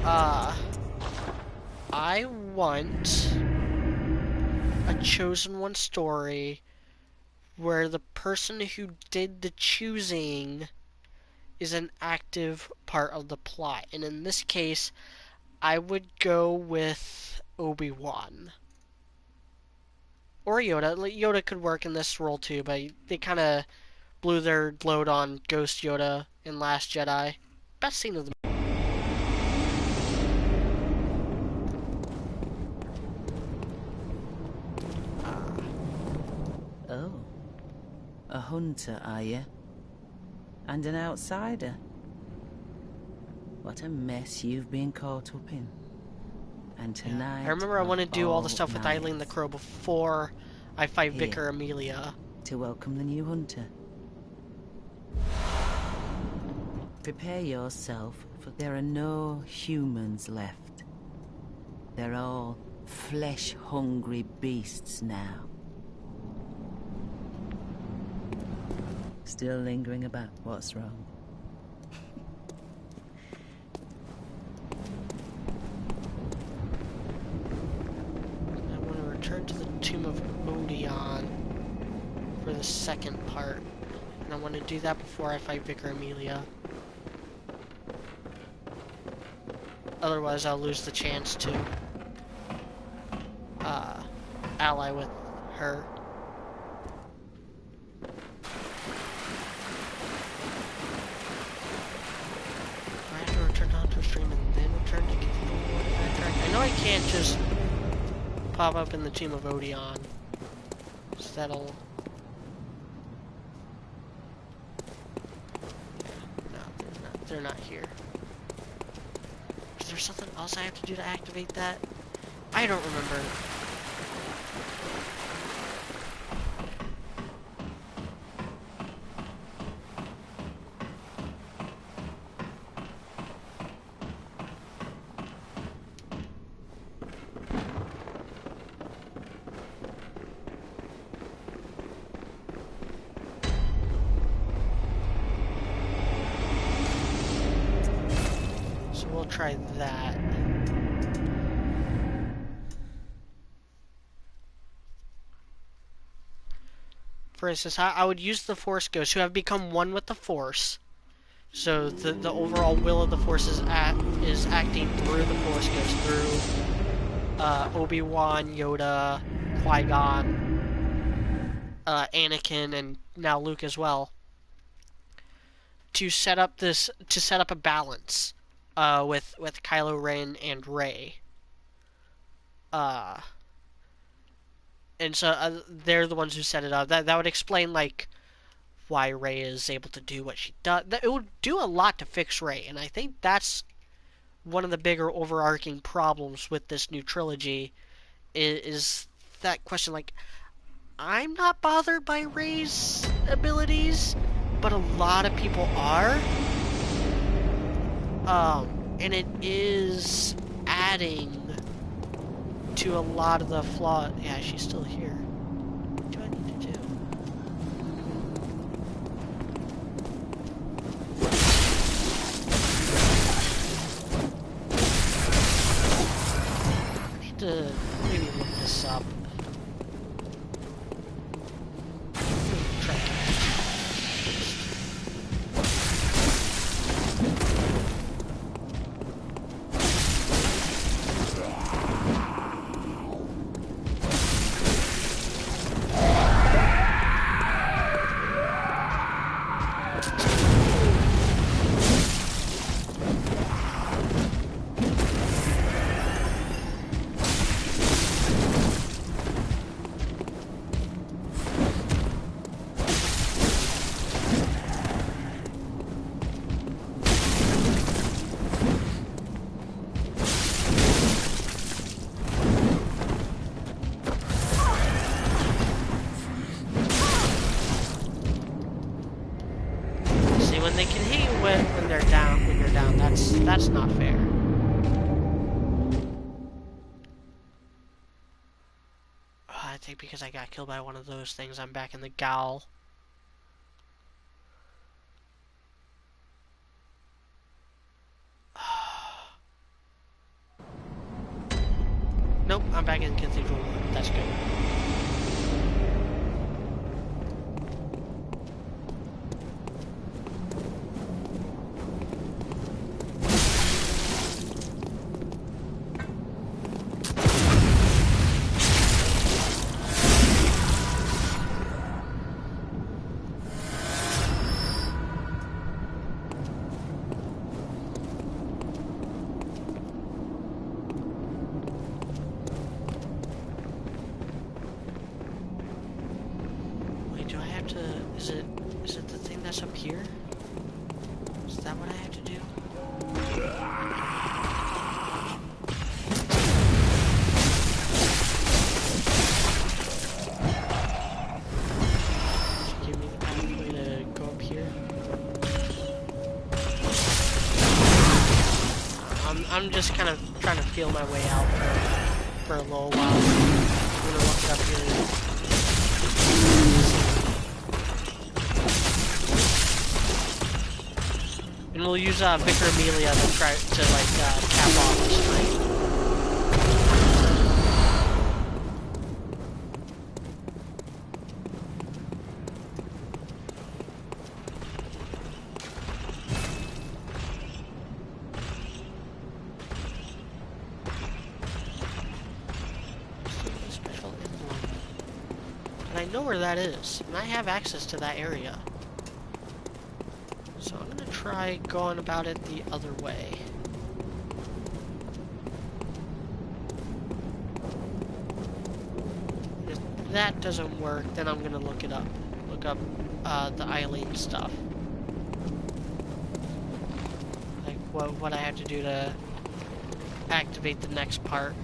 I want a Chosen One story where the person who did the choosing is an active part of the plot. And in this case, I would go with Obi-Wan. Or Yoda. Yoda could work in this role too, but they kind of blew their load on Ghost Yoda in Last Jedi. Best scene of the movie. Oh. A hunter, are you? And an outsider? What a mess you've been caught up in. And tonight, I remember I want to do all the stuff with nights, Eileen the Crow before I fight Here. Vicar Amelia. to welcome the new hunter. Prepare yourself, for there are no humans left. They're all flesh-hungry beasts now. Still lingering about. What's wrong? return to the Tomb of Odeon for the second part. And I want to do that before I fight Vicar Amelia. Otherwise, I'll lose the chance to ally with her. I have to return to Hunter's Stream and then return to Cathedral Ward backtrack. I know I can't just pop up in the Tomb of Odeon. So that'll... No, they're not here. Is there something else I have to do to activate that? I don't remember. So we'll try that. For instance, I would use the Force Ghosts who have become one with the Force. So the overall will of the Force is acting through the Force Ghosts, through Obi-Wan, Yoda, Qui-Gon, Anakin, and now Luke as well. To set up a balance with Kylo Ren and Rey. And so they're the ones who set it up. That would explain, like, why Rey is able to do what she does. It would do a lot to fix Rey, and I think that's one of the bigger overarching problems with this new trilogy, is that question, like, I'm not bothered by Rey's abilities, but a lot of people are. And it is adding to a lot of the flaw. Yeah, she's still here. What do I need to do? I need to maybe look this up. Try it. They can hit you when they're down. When you're down, that's not fair. I think because I got killed by one of those things, I'm back in the Gal. Nope, I'm back in Cathedral Ward. That's good. Is it the thing that's up here? Is that what I have to do? Give me the pathway to go up here. I'm just kind of trying to feel my way out for a little while. I'm gonna look it up here. And we'll use Vicar Amelia to try to cap off the string. And I know where that is. And I have access to that area. So I'm gonna try going about it the other way. If that doesn't work, then I'm gonna look it up. Look up the Eileen stuff. Like what I have to do to activate the next part.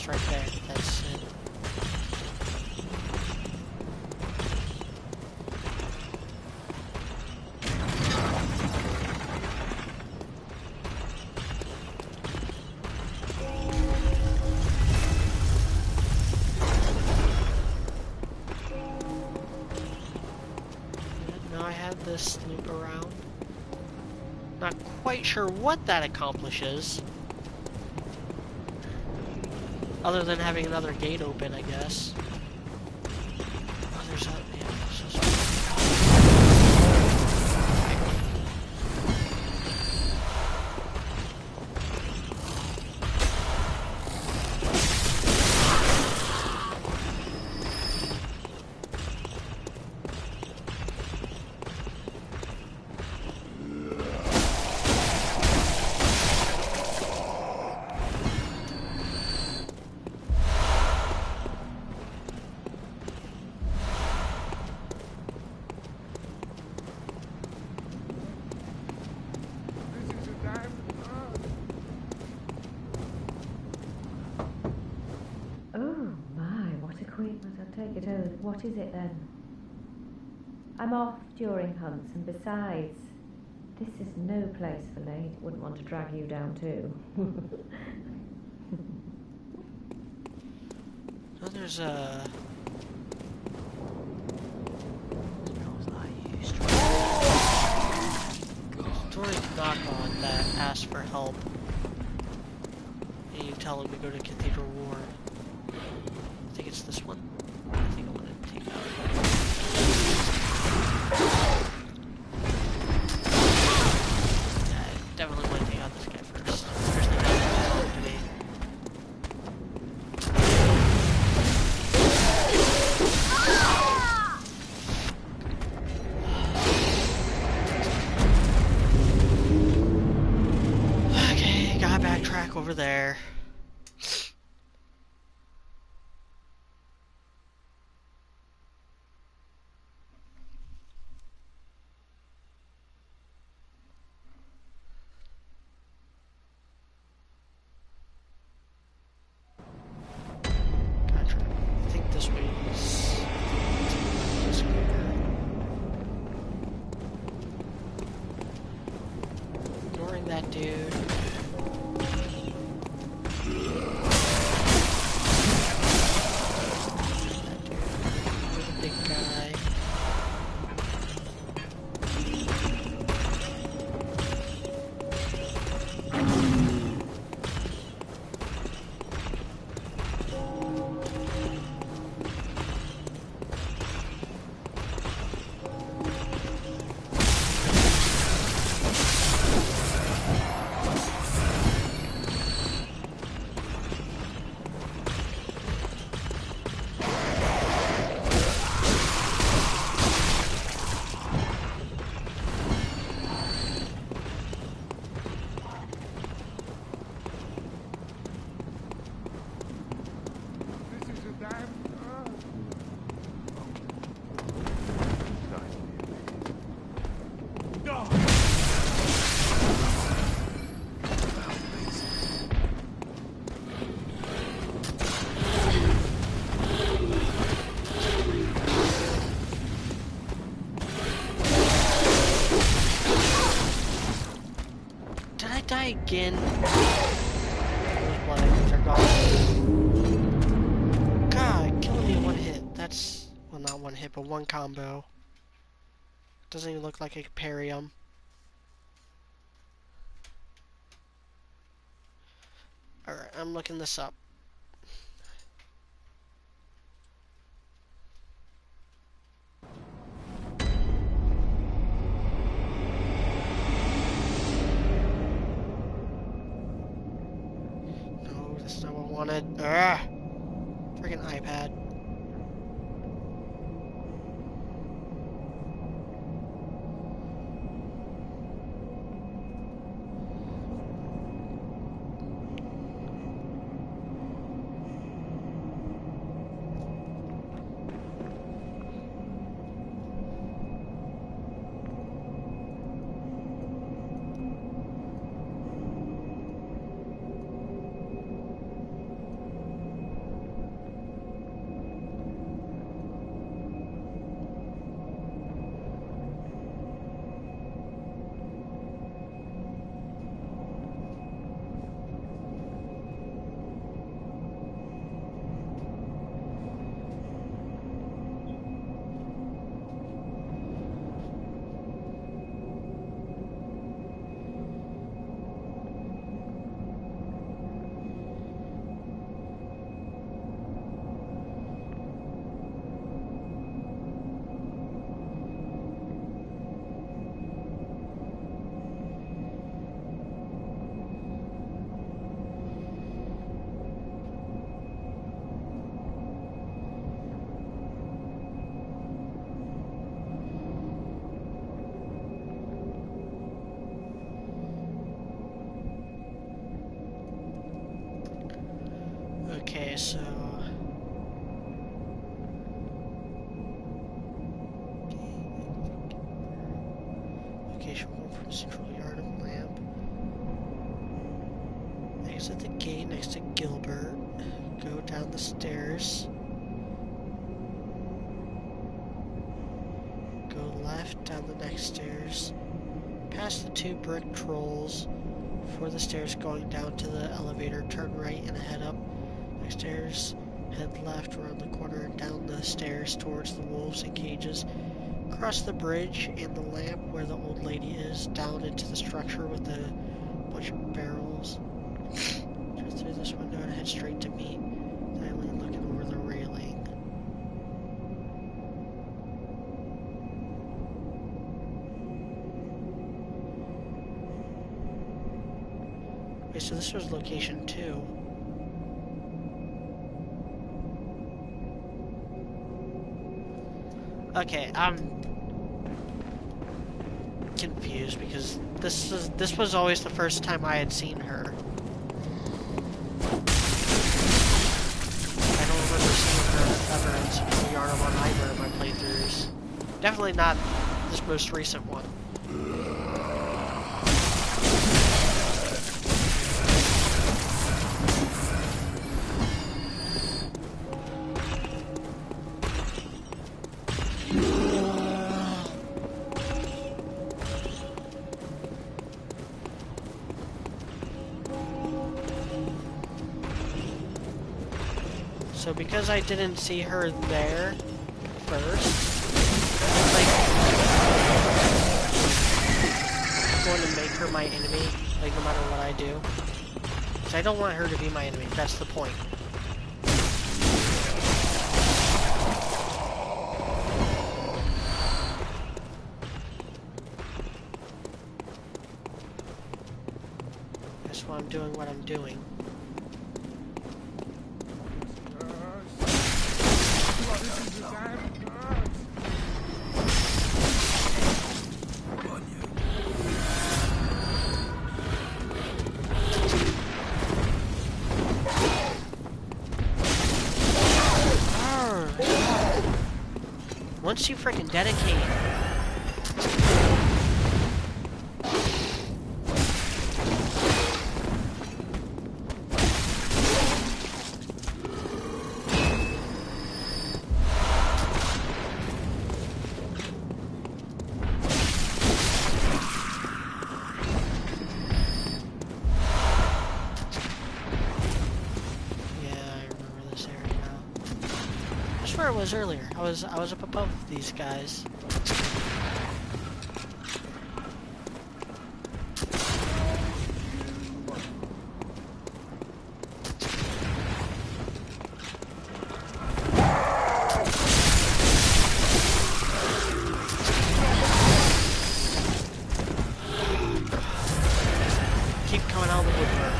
Right there, that's it. Now I have this loop around. Not quite sure what that accomplishes. Other than having another gate open, I guess. Oh, there's a... Yeah, Take it over. What is it then? I'm off during hunts, and besides, this is no place for Lade. Wouldn't want to drag you down too. so there's a... Story knock on that asks for help. And you tell him to go to Cathedral Ward. I think it's this one. I think I want to take that. Yeah, I definitely want to take out this guy first. First thing I want to be. Okay, gotta backtrack over there. That dude. The big guy. die again. Those blood items are gone. God, killing me in one hit. That's, well, not one hit, but one combo. Doesn't even look like I could parry him. Alright, I'm looking this up. No, that's not what I wanted. Ugh! Freaking iPad. Okay, so... Location home from Central Yard of Lamp. Exit the gate next to Gilbert. Go down the stairs. Go left down the next stairs. Past the 2 brick trolls. Before the stairs going down to the elevator, turn right and head up. Next stairs, head left around the corner and down the stairs towards the wolves and cages. Cross the bridge and the lamp where the old lady is, down into the structure with a bunch of barrels. Turn through this window and head straight to me, silently looking over the railing. Okay, so this was location 2. Okay, I'm confused because this was always the first time I had seen her. I don't remember seeing her ever in Central Yard of either of my playthroughs. Definitely not this most recent one. So because I didn't see her there first, like, I'm going to make her my enemy, like no matter what I do. Because I don't want her to be my enemy, that's the point. That's why I'm doing what I'm doing. Once you freaking dedicate. where I was earlier. I was up above these guys. Keep coming out of the woodwork.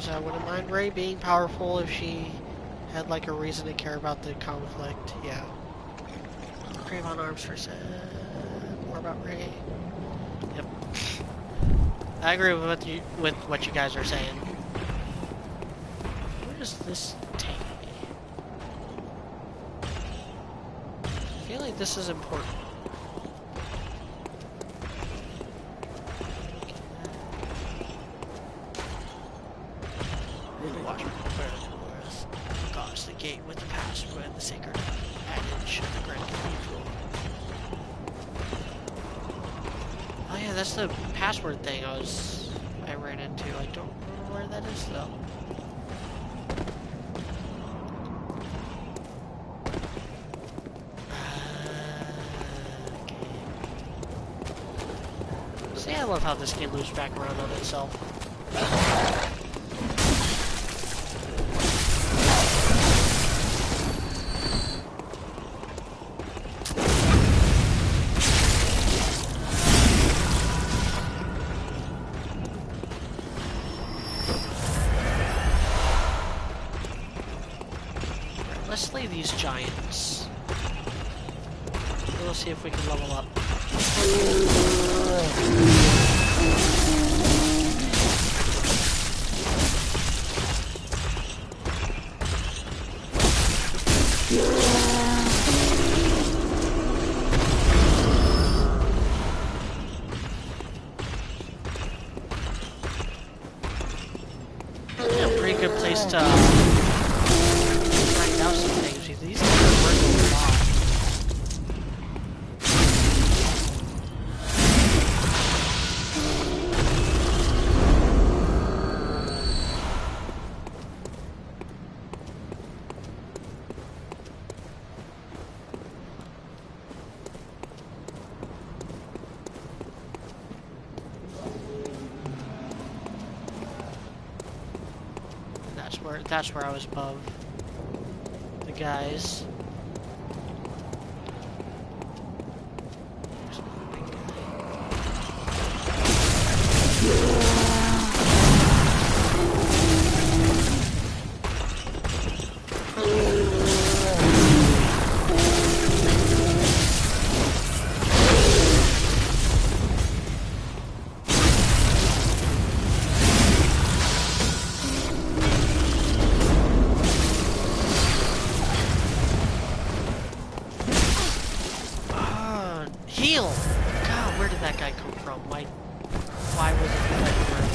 I wouldn't mind Rey being powerful if she had like a reason to care about the conflict. Yeah. Crave on arms for set. More about Rey. Yep. I agree with what you guys are saying. Where does this take me? I feel like this is important. Guards the gate with the password and the sacred adage of the Grand Cathedral. Oh yeah, that's the password thing I ran into. I don't remember where that is though. Okay. See, I love how this game loops back around on itself. Let's slay these giants. We'll see if we can level up. Yeah, pretty good place to find out some things. These things are worth a lot. That's where I was above the guys. Heal! God, where did that guy come from? Why was it protected earlier?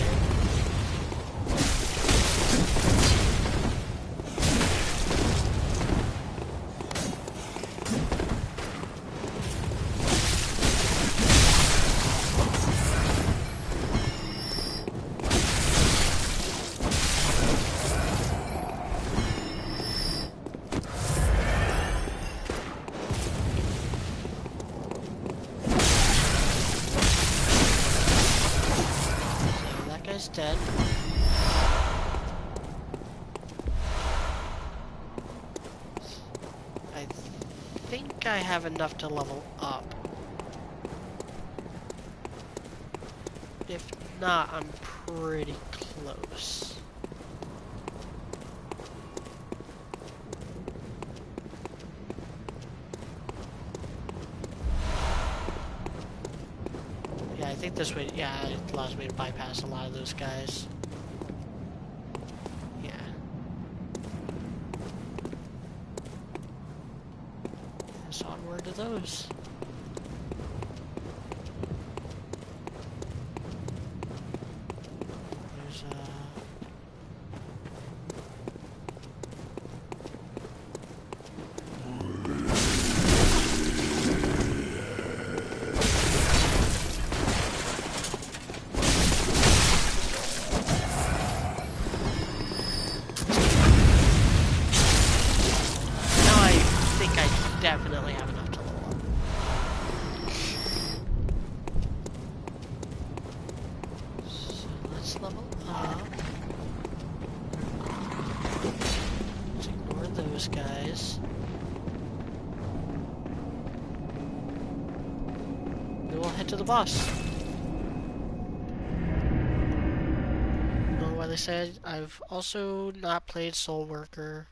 Dead. I think I have enough to level up. If not, I'm pretty close. think this way, yeah, it allows me to bypass a lot of those guys. Yeah. Let's onward to those. There's definitely have enough to level up. So let's level up. Let's ignore those guys. Then we'll head to the boss. Know what they said? I've also not played Soul Worker.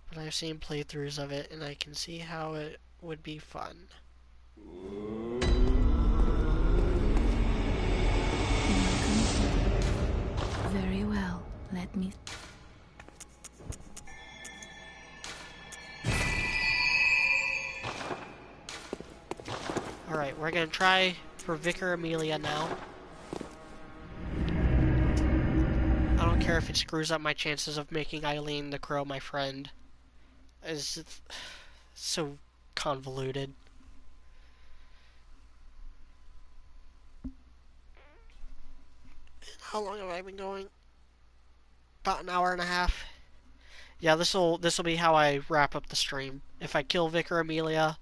But I've seen playthroughs of it, and I can see how it would be fun. Very well. Let me... Alright, we're gonna try for Vicar Amelia now. I don't care if it screws up my chances of making Eileen the Crow my friend. It's so convoluted. How long have I been going? About an hour and a half. Yeah, this'll be how I wrap up the stream. If I kill Vicar Amelia,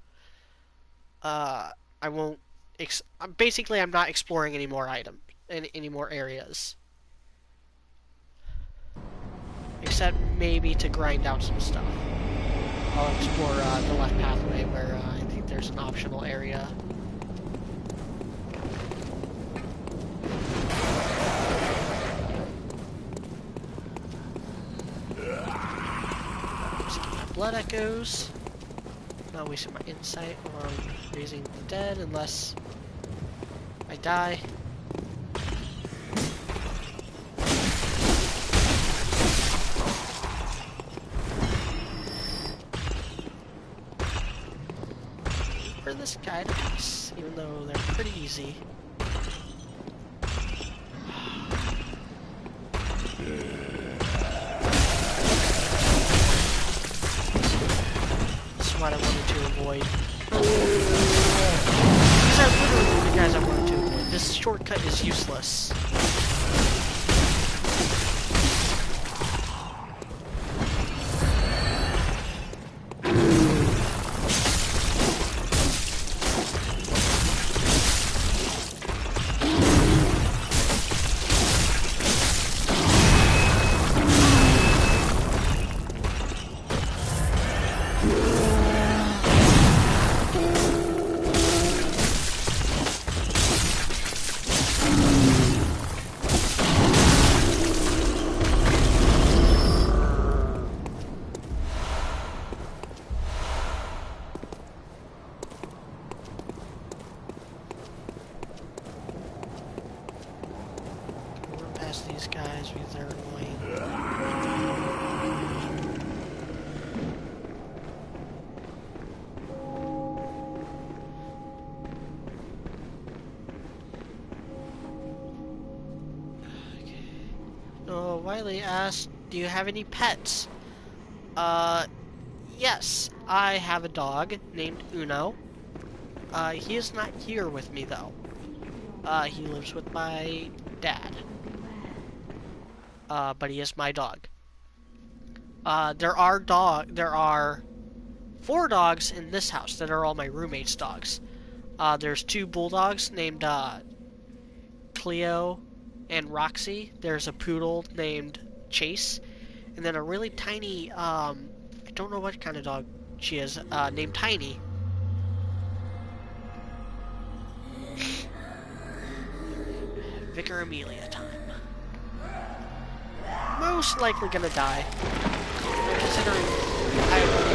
I won't. Basically, I'm not exploring any more items, any more areas, except maybe to grind out some stuff. I'll explore the left pathway where I think there's an optional area. Just get my blood echoes. Not wasting my insight on raising the dead unless I die. For this guy to pass, even though they're pretty easy. This is what I wanted to avoid. These are literally the guys I wanted to avoid. This shortcut is useless. These guys because they're annoying. Okay. Oh, Wiley asked, do you have any pets? Yes. I have a dog named Uno. He is not here with me though. He lives with my dad. But he is my dog. There are 4 dogs in this house that are all my roommate's dogs. There's 2 bulldogs named Cleo and Roxy. There's a poodle named Chase, and then a really tiny, I don't know what kind of dog she is, named Tiny. Vicar Amelia time. Most likely gonna die, considering I have only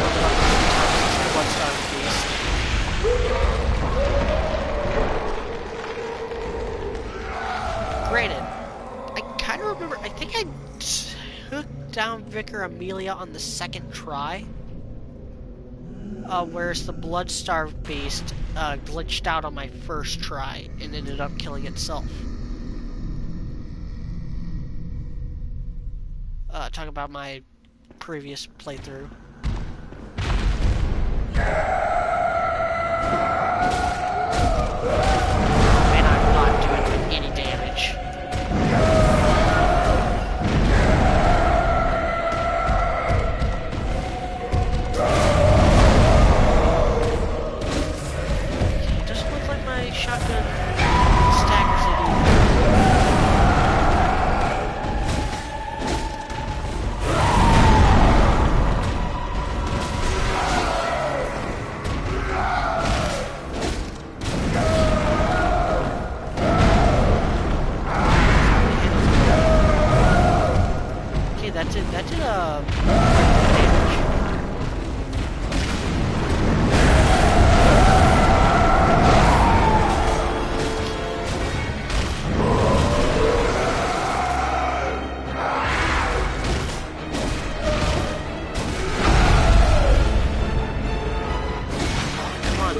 one star in the beast. Vicar Amelia on the second try. Whereas the Bloodstarved beast glitched out on my first try and ended up killing itself. Talk about my previous playthrough. And I'm not doing any damage. It doesn't look like my shotgun staggers it either. That did damage. Come on.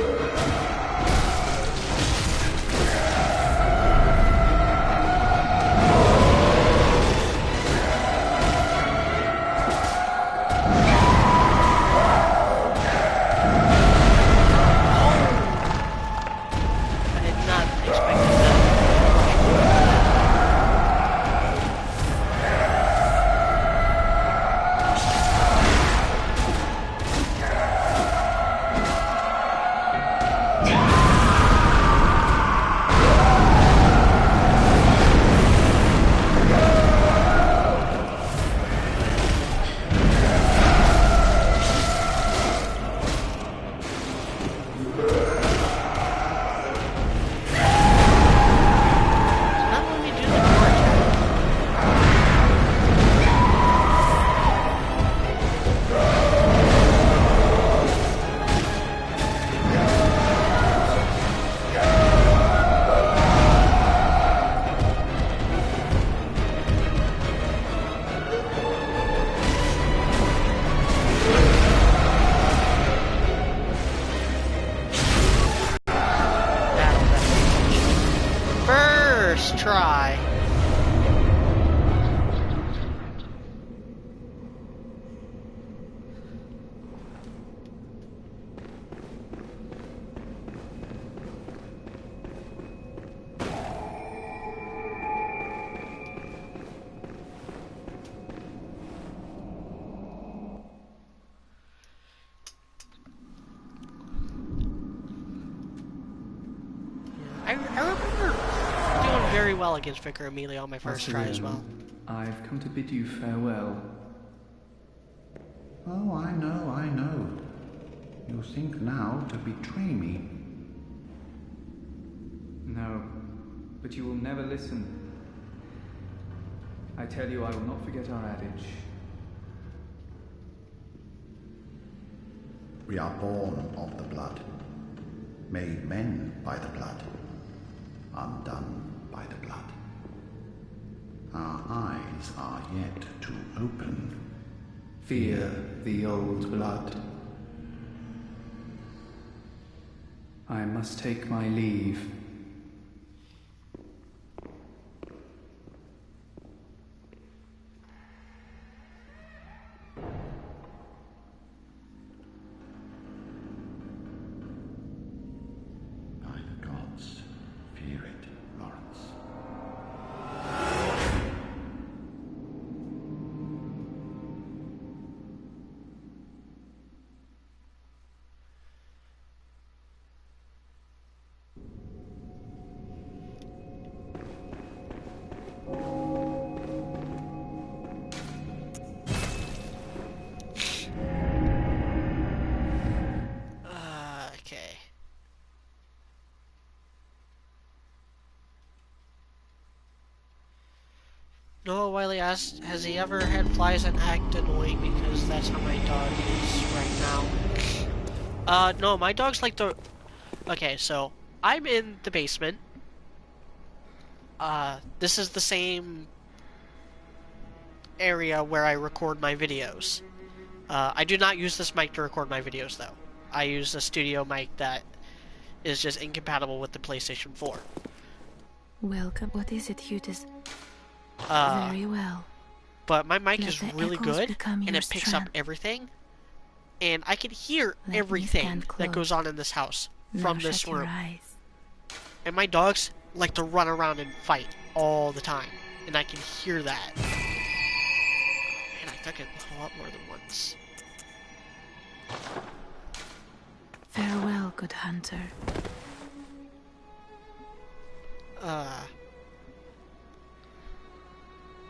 Try. I remember doing very well against Vicar Amelia on my first try as well. I've come to bid you farewell. Oh, I know. You think now to betray me. No, but you will never listen. I tell you, I will not forget our adage. We are born of the blood, made men by the blood, undone by the blood. Our eyes are yet to open. Fear the old blood. I must take my leave. By the gods, fear it, Lawrence. Okay. Noah Wiley asked, has he ever had flies that act annoying because that's how my dog is right now? No, my dog's like the... Okay, so, I'm in the basement. This is the same area where I record my videos. I do not use this mic to record my videos, though. I use a studio mic that is just incompatible with the PlayStation 4. Welcome. What is it you just... Uh, Very well. But my mic Let is the really echoes good, become and your it picks up strength. everything. And I can hear Let me everything stand that close. goes on in this house from Now this shut your room. eyes. And my dogs like to run around and fight all the time. And I can hear that. Man, I took it a lot more than once. Farewell, good hunter.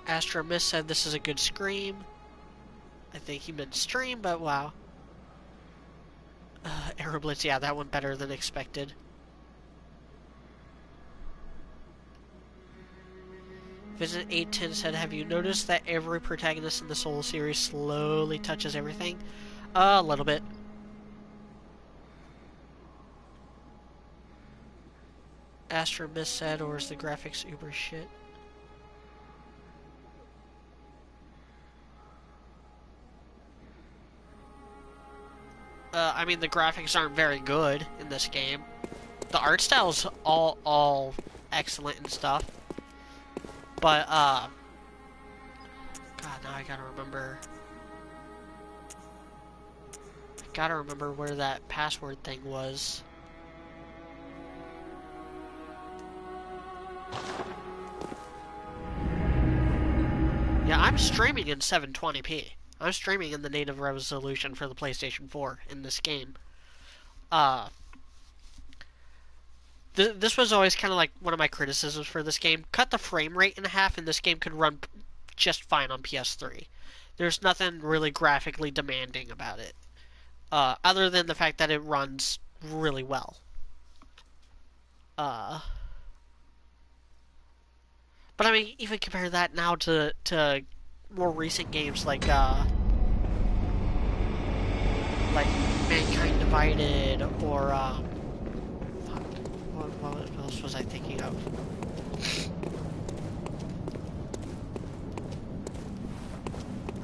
Astro Miss said this is a good scream. I think he meant stream, but wow. Aeroblitz, yeah, that went better than expected. Visit 810 said, have you noticed that every protagonist in the Soul series slowly touches everything? A little bit. Astro Miss said, or is the graphics uber shit? I mean, the graphics aren't very good in this game. The art style's all excellent and stuff. But, God, now I gotta remember. I gotta remember where that password thing was. Yeah, I'm streaming in 720p. I'm streaming in the native resolution for the PlayStation 4 in this game. This was always kind of like one of my criticisms for this game. Cut the frame rate in half and this game could run just fine on PS3. There's nothing really graphically demanding about it. Other than the fact that it runs really well. But I mean, even compare that now to more recent games like Mankind Divided or what else was I thinking of?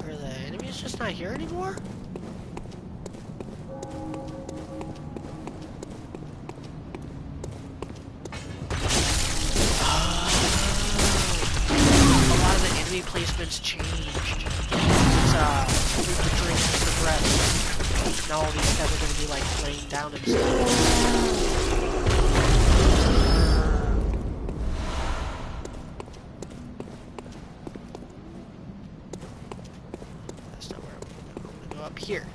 Are the enemies just not here anymore? Enemy placements changed. It's the drink the breath. Now all these guys are gonna be like laying down and stuff. That's not where I'm gonna go up here.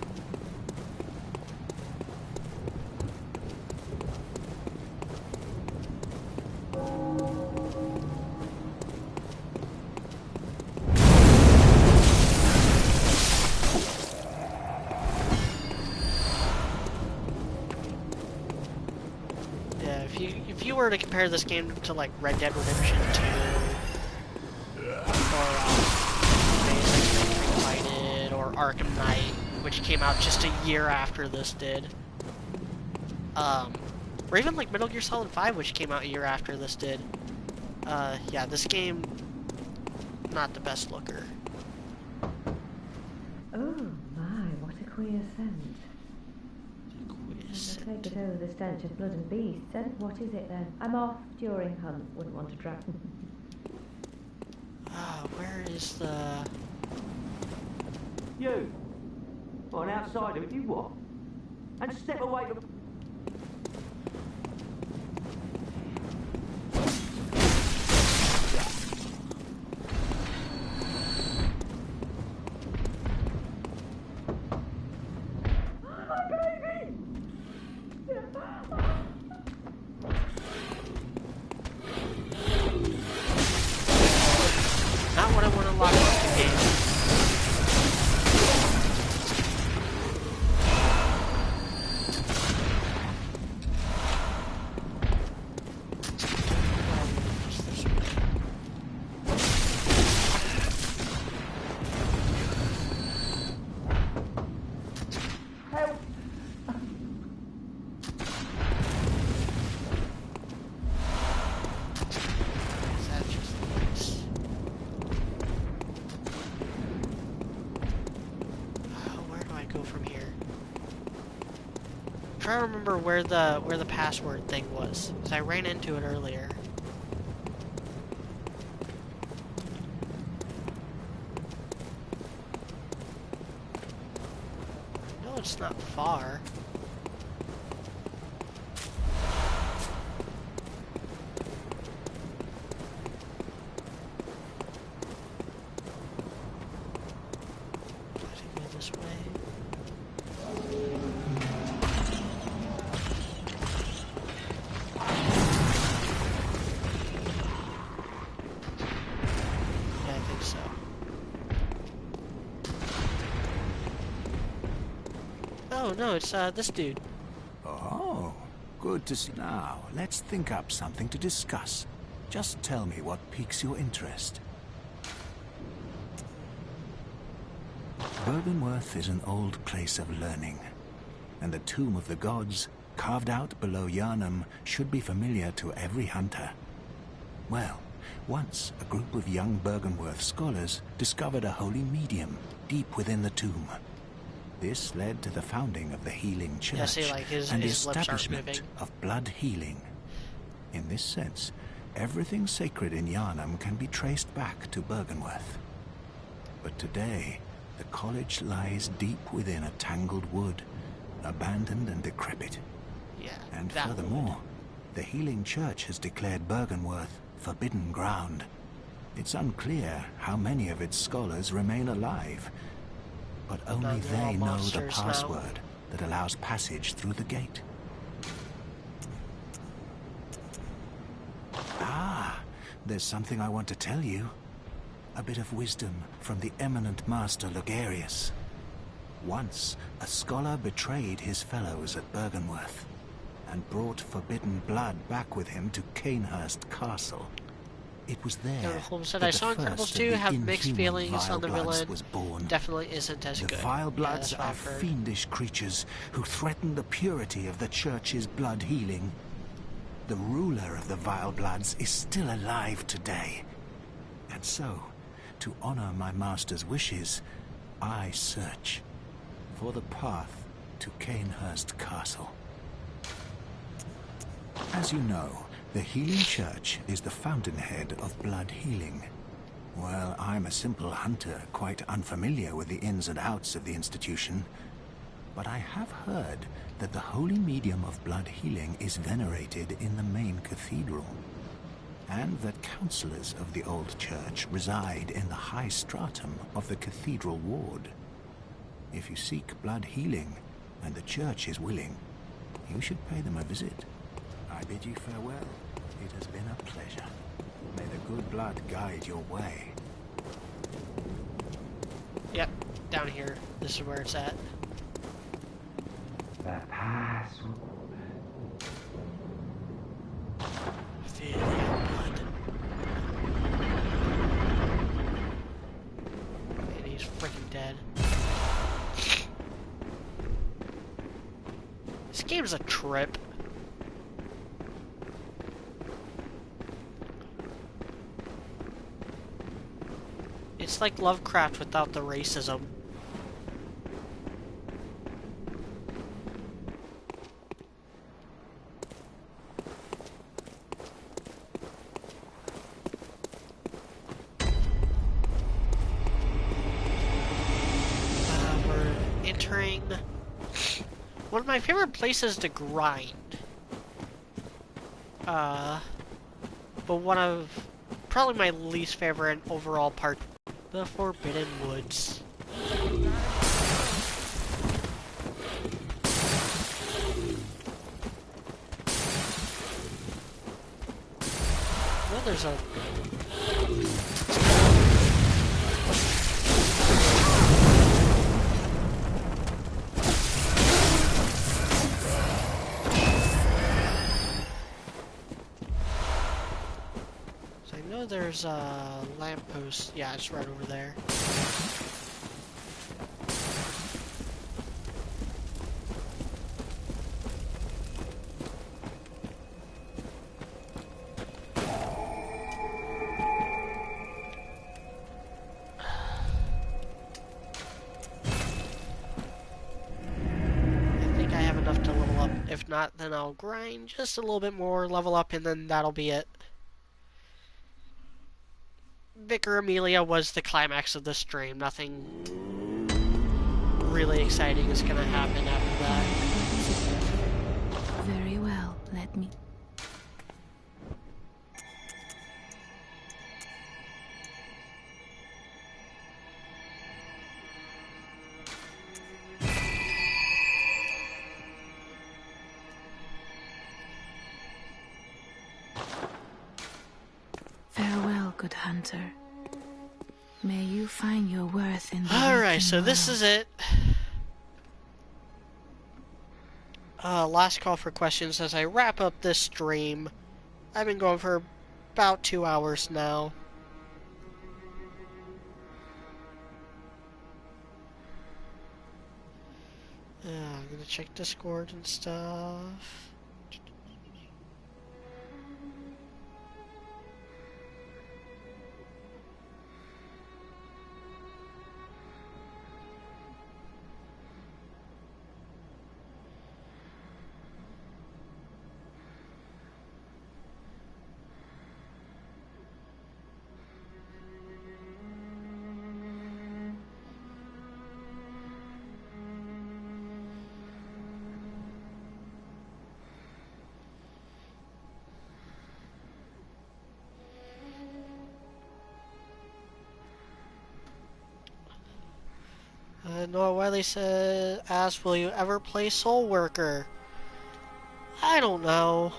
If you were to compare this game to like Red Dead Redemption 2 or United or Arkham Knight, which came out just a year after this did, or even like Metal Gear Solid 5, which came out a year after this did, yeah, this game not the best looker. Oh my, what a queer scent. Take it over the stench of blood and beasts, and what is it then? I'm off during hunts, wouldn't want to drag. Where is the... You! What, an outsider, you what? And step away from... Not what I want to lock up the game. trying to remember where the password thing was, because I ran into it earlier. No, it's not far. Oh no, it's this dude. Oh, good to see. Now, let's think up something to discuss. Just tell me what piques your interest. Byrgenwerth is an old place of learning, and the Tomb of the Gods, carved out below Yharnam, should be familiar to every hunter. Well, once a group of young Byrgenwerth scholars discovered a holy medium deep within the tomb. This led to the founding of the Healing Church, yeah, see, like and the his lips aren't moving. establishment of blood healing. In this sense, everything sacred in Yharnam can be traced back to Byrgenwerth. But today, the college lies deep within a tangled wood, abandoned and decrepit. Yeah, And that furthermore, the Healing Church has declared Byrgenwerth forbidden ground. It's unclear how many of its scholars remain alive, but only they know the password that allows passage through the gate. Ah, there's something I want to tell you. A bit of wisdom from the eminent master Logarius. Once, a scholar betrayed his fellows at Byrgenwerth and brought forbidden blood back with him to Cainhurst Castle. It was there Holmes said, that I saw the Incredibles first 2 of the have mixed inhuman feelings on the Vilebloods villain. was born. Definitely isn't as The good. Vilebloods Yeah, are fiendish creatures who threaten the purity of the Church's blood healing. The ruler of the Vilebloods is still alive today. And so, to honor my master's wishes, I search for the path to Cainhurst Castle. As you know, the Healing Church is the fountainhead of blood healing. Well, I'm a simple hunter, quite unfamiliar with the ins and outs of the institution. But I have heard that the holy medium of blood healing is venerated in the main cathedral, and that counselors of the old church reside in the high stratum of the cathedral ward. If you seek blood healing, and the church is willing, you should pay them a visit. I bid you farewell. It has been a pleasure. May the good blood guide your way. Yep, down here. This is where it's at. The password. Feel your blood. And he's freaking dead. This game's a trip. It's like Lovecraft without the racism. We're entering one of my favorite places to grind. But one of probably my least favorite overall part. The Forbidden Woods. Well, there's a... So I know there's a lamppost. Yeah, it's right over there. I think I have enough to level level up. If not, then I'll grind just a little bit more, level up, and then that'll be it. Vicar Amelia was the climax of the stream. Nothing really exciting is gonna happen after that. Very well, let me... Farewell, good hunter. May you find your worth in the Alright, so world. this is it. Last call for questions as I wrap up this stream. I've been going for about 2 hours now. I'm gonna check Discord and stuff. Noah Wiley asked, will you ever play Soul Worker? I don't know.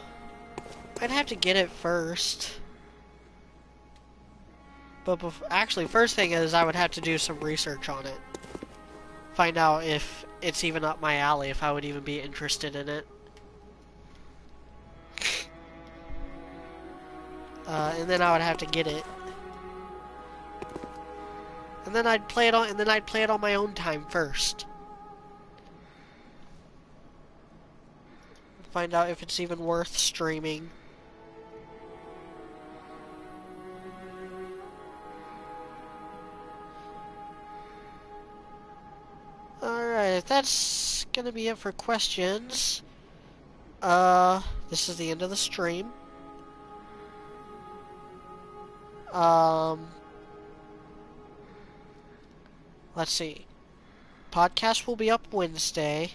I'd have to get it first. But actually, first thing is I would have to do some research on it. Find out if it's even up my alley, if I would even be interested in it. And then I would have to get it. And then I'd play it on my own time first. Find out if it's even worth streaming. Alright, that's gonna be it for questions. This is the end of the stream. Let's see. Podcast will be up Wednesday.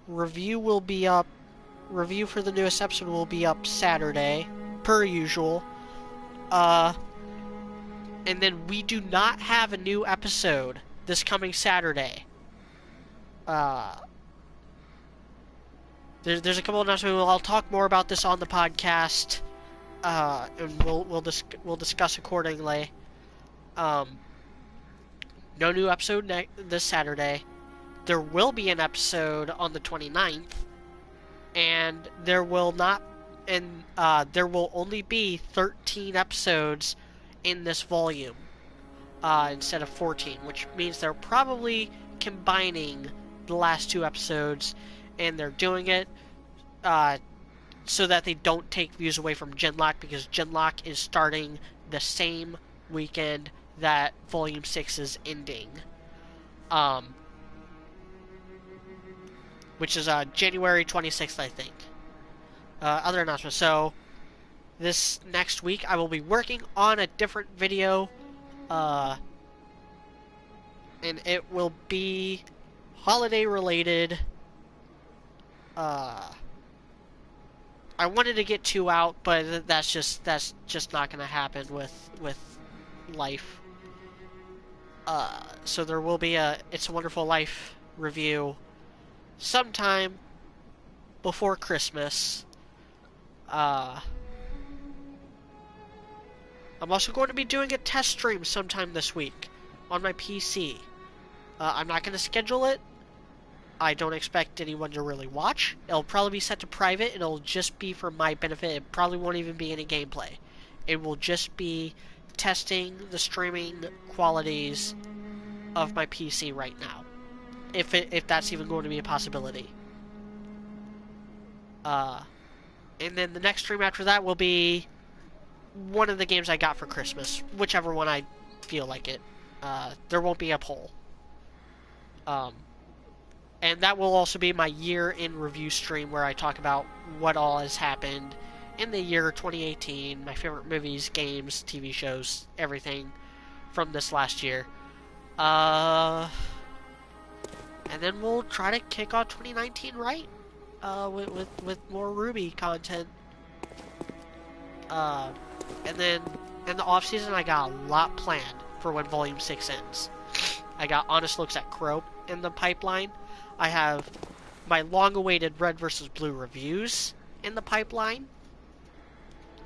Review for the newest episode will be up Saturday, per usual. And then we do not have a new episode this coming Saturday. There's a couple of announcements. I'll talk more about this on the podcast, and we'll discuss accordingly. No new episode this Saturday. There will be an episode on the 29th, and there will only be 13 episodes in this volume instead of 14, which means they're probably combining the last 2 episodes, and they're doing it so that they don't take views away from Genlock, because Genlock is starting the same weekend that Volume 6 is ending. Which is January 26th, I think. Other announcements. So, this next week I will be working on a different video. And it will be holiday related. I wanted to get 2 out, but that's just not gonna happen with life. So there will be a It's a Wonderful Life review sometime before Christmas. I'm also going to be doing a test stream sometime this week on my PC. I'm not going to schedule it. I don't expect anyone to really watch. It'll probably be set to private, and it'll just be for my benefit. It probably won't even be any gameplay. It will just be testing the streaming qualities of my PC right now, if that's even going to be a possibility. And then the next stream after that will be one of the games I got for Christmas, whichever one I feel like it. There won't be a poll. And that will also be my year in review stream where I talk about what all has happened in the year 2018, my favorite movies, games, TV shows, everything from this last year. And then we'll try to kick off 2019 right, with more Ruby content. And then in the off season, I got a lot planned for when Volume 6 ends. I got honest looks at Crow in the pipeline. I have my long-awaited Red vs. Blue reviews in the pipeline.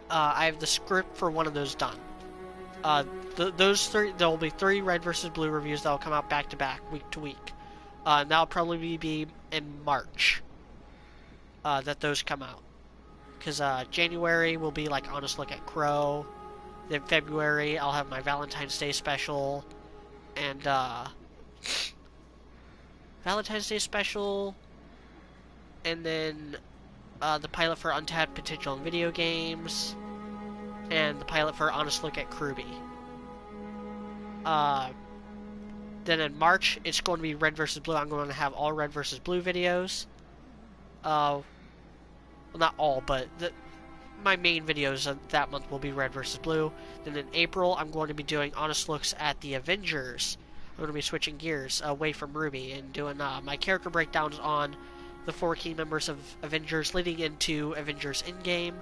I have the script for one of those done. Those three, there will be 3 Red vs. Blue reviews that will come out back-to-back, week to week. And that'll probably be in March that those come out. Because January will be like honest look at Crow. Then February I'll have my Valentine's Day special. And Valentine's Day special. And then the pilot for Untapped Potential in Video Games. And the pilot for Honest Look at Kruby. Then in March, it's going to be Red vs. Blue. I'm going to have all Red vs. Blue videos. Well, not all, but my main videos of that month will be Red vs. Blue. Then in April, I'm going to be doing honest looks at the Avengers. I'm going to be switching gears away from Ruby and doing my character breakdowns on the 4 key members of Avengers leading into Avengers Endgame.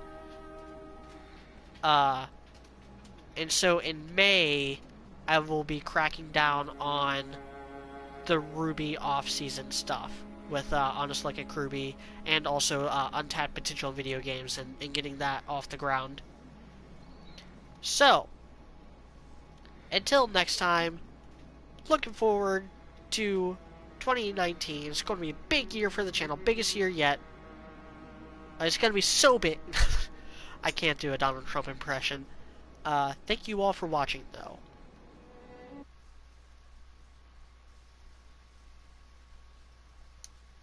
And so in May, I will be cracking down on the Ruby off-season stuff with Honest Look at Ruby and also Untapped Potential in Video Games and getting that off the ground. So, until next time, looking forward to 2019. It's going to be a big year for the channel, biggest year yet. It's going to be so big. I can't do a Donald Trump impression. Thank you all for watching, though.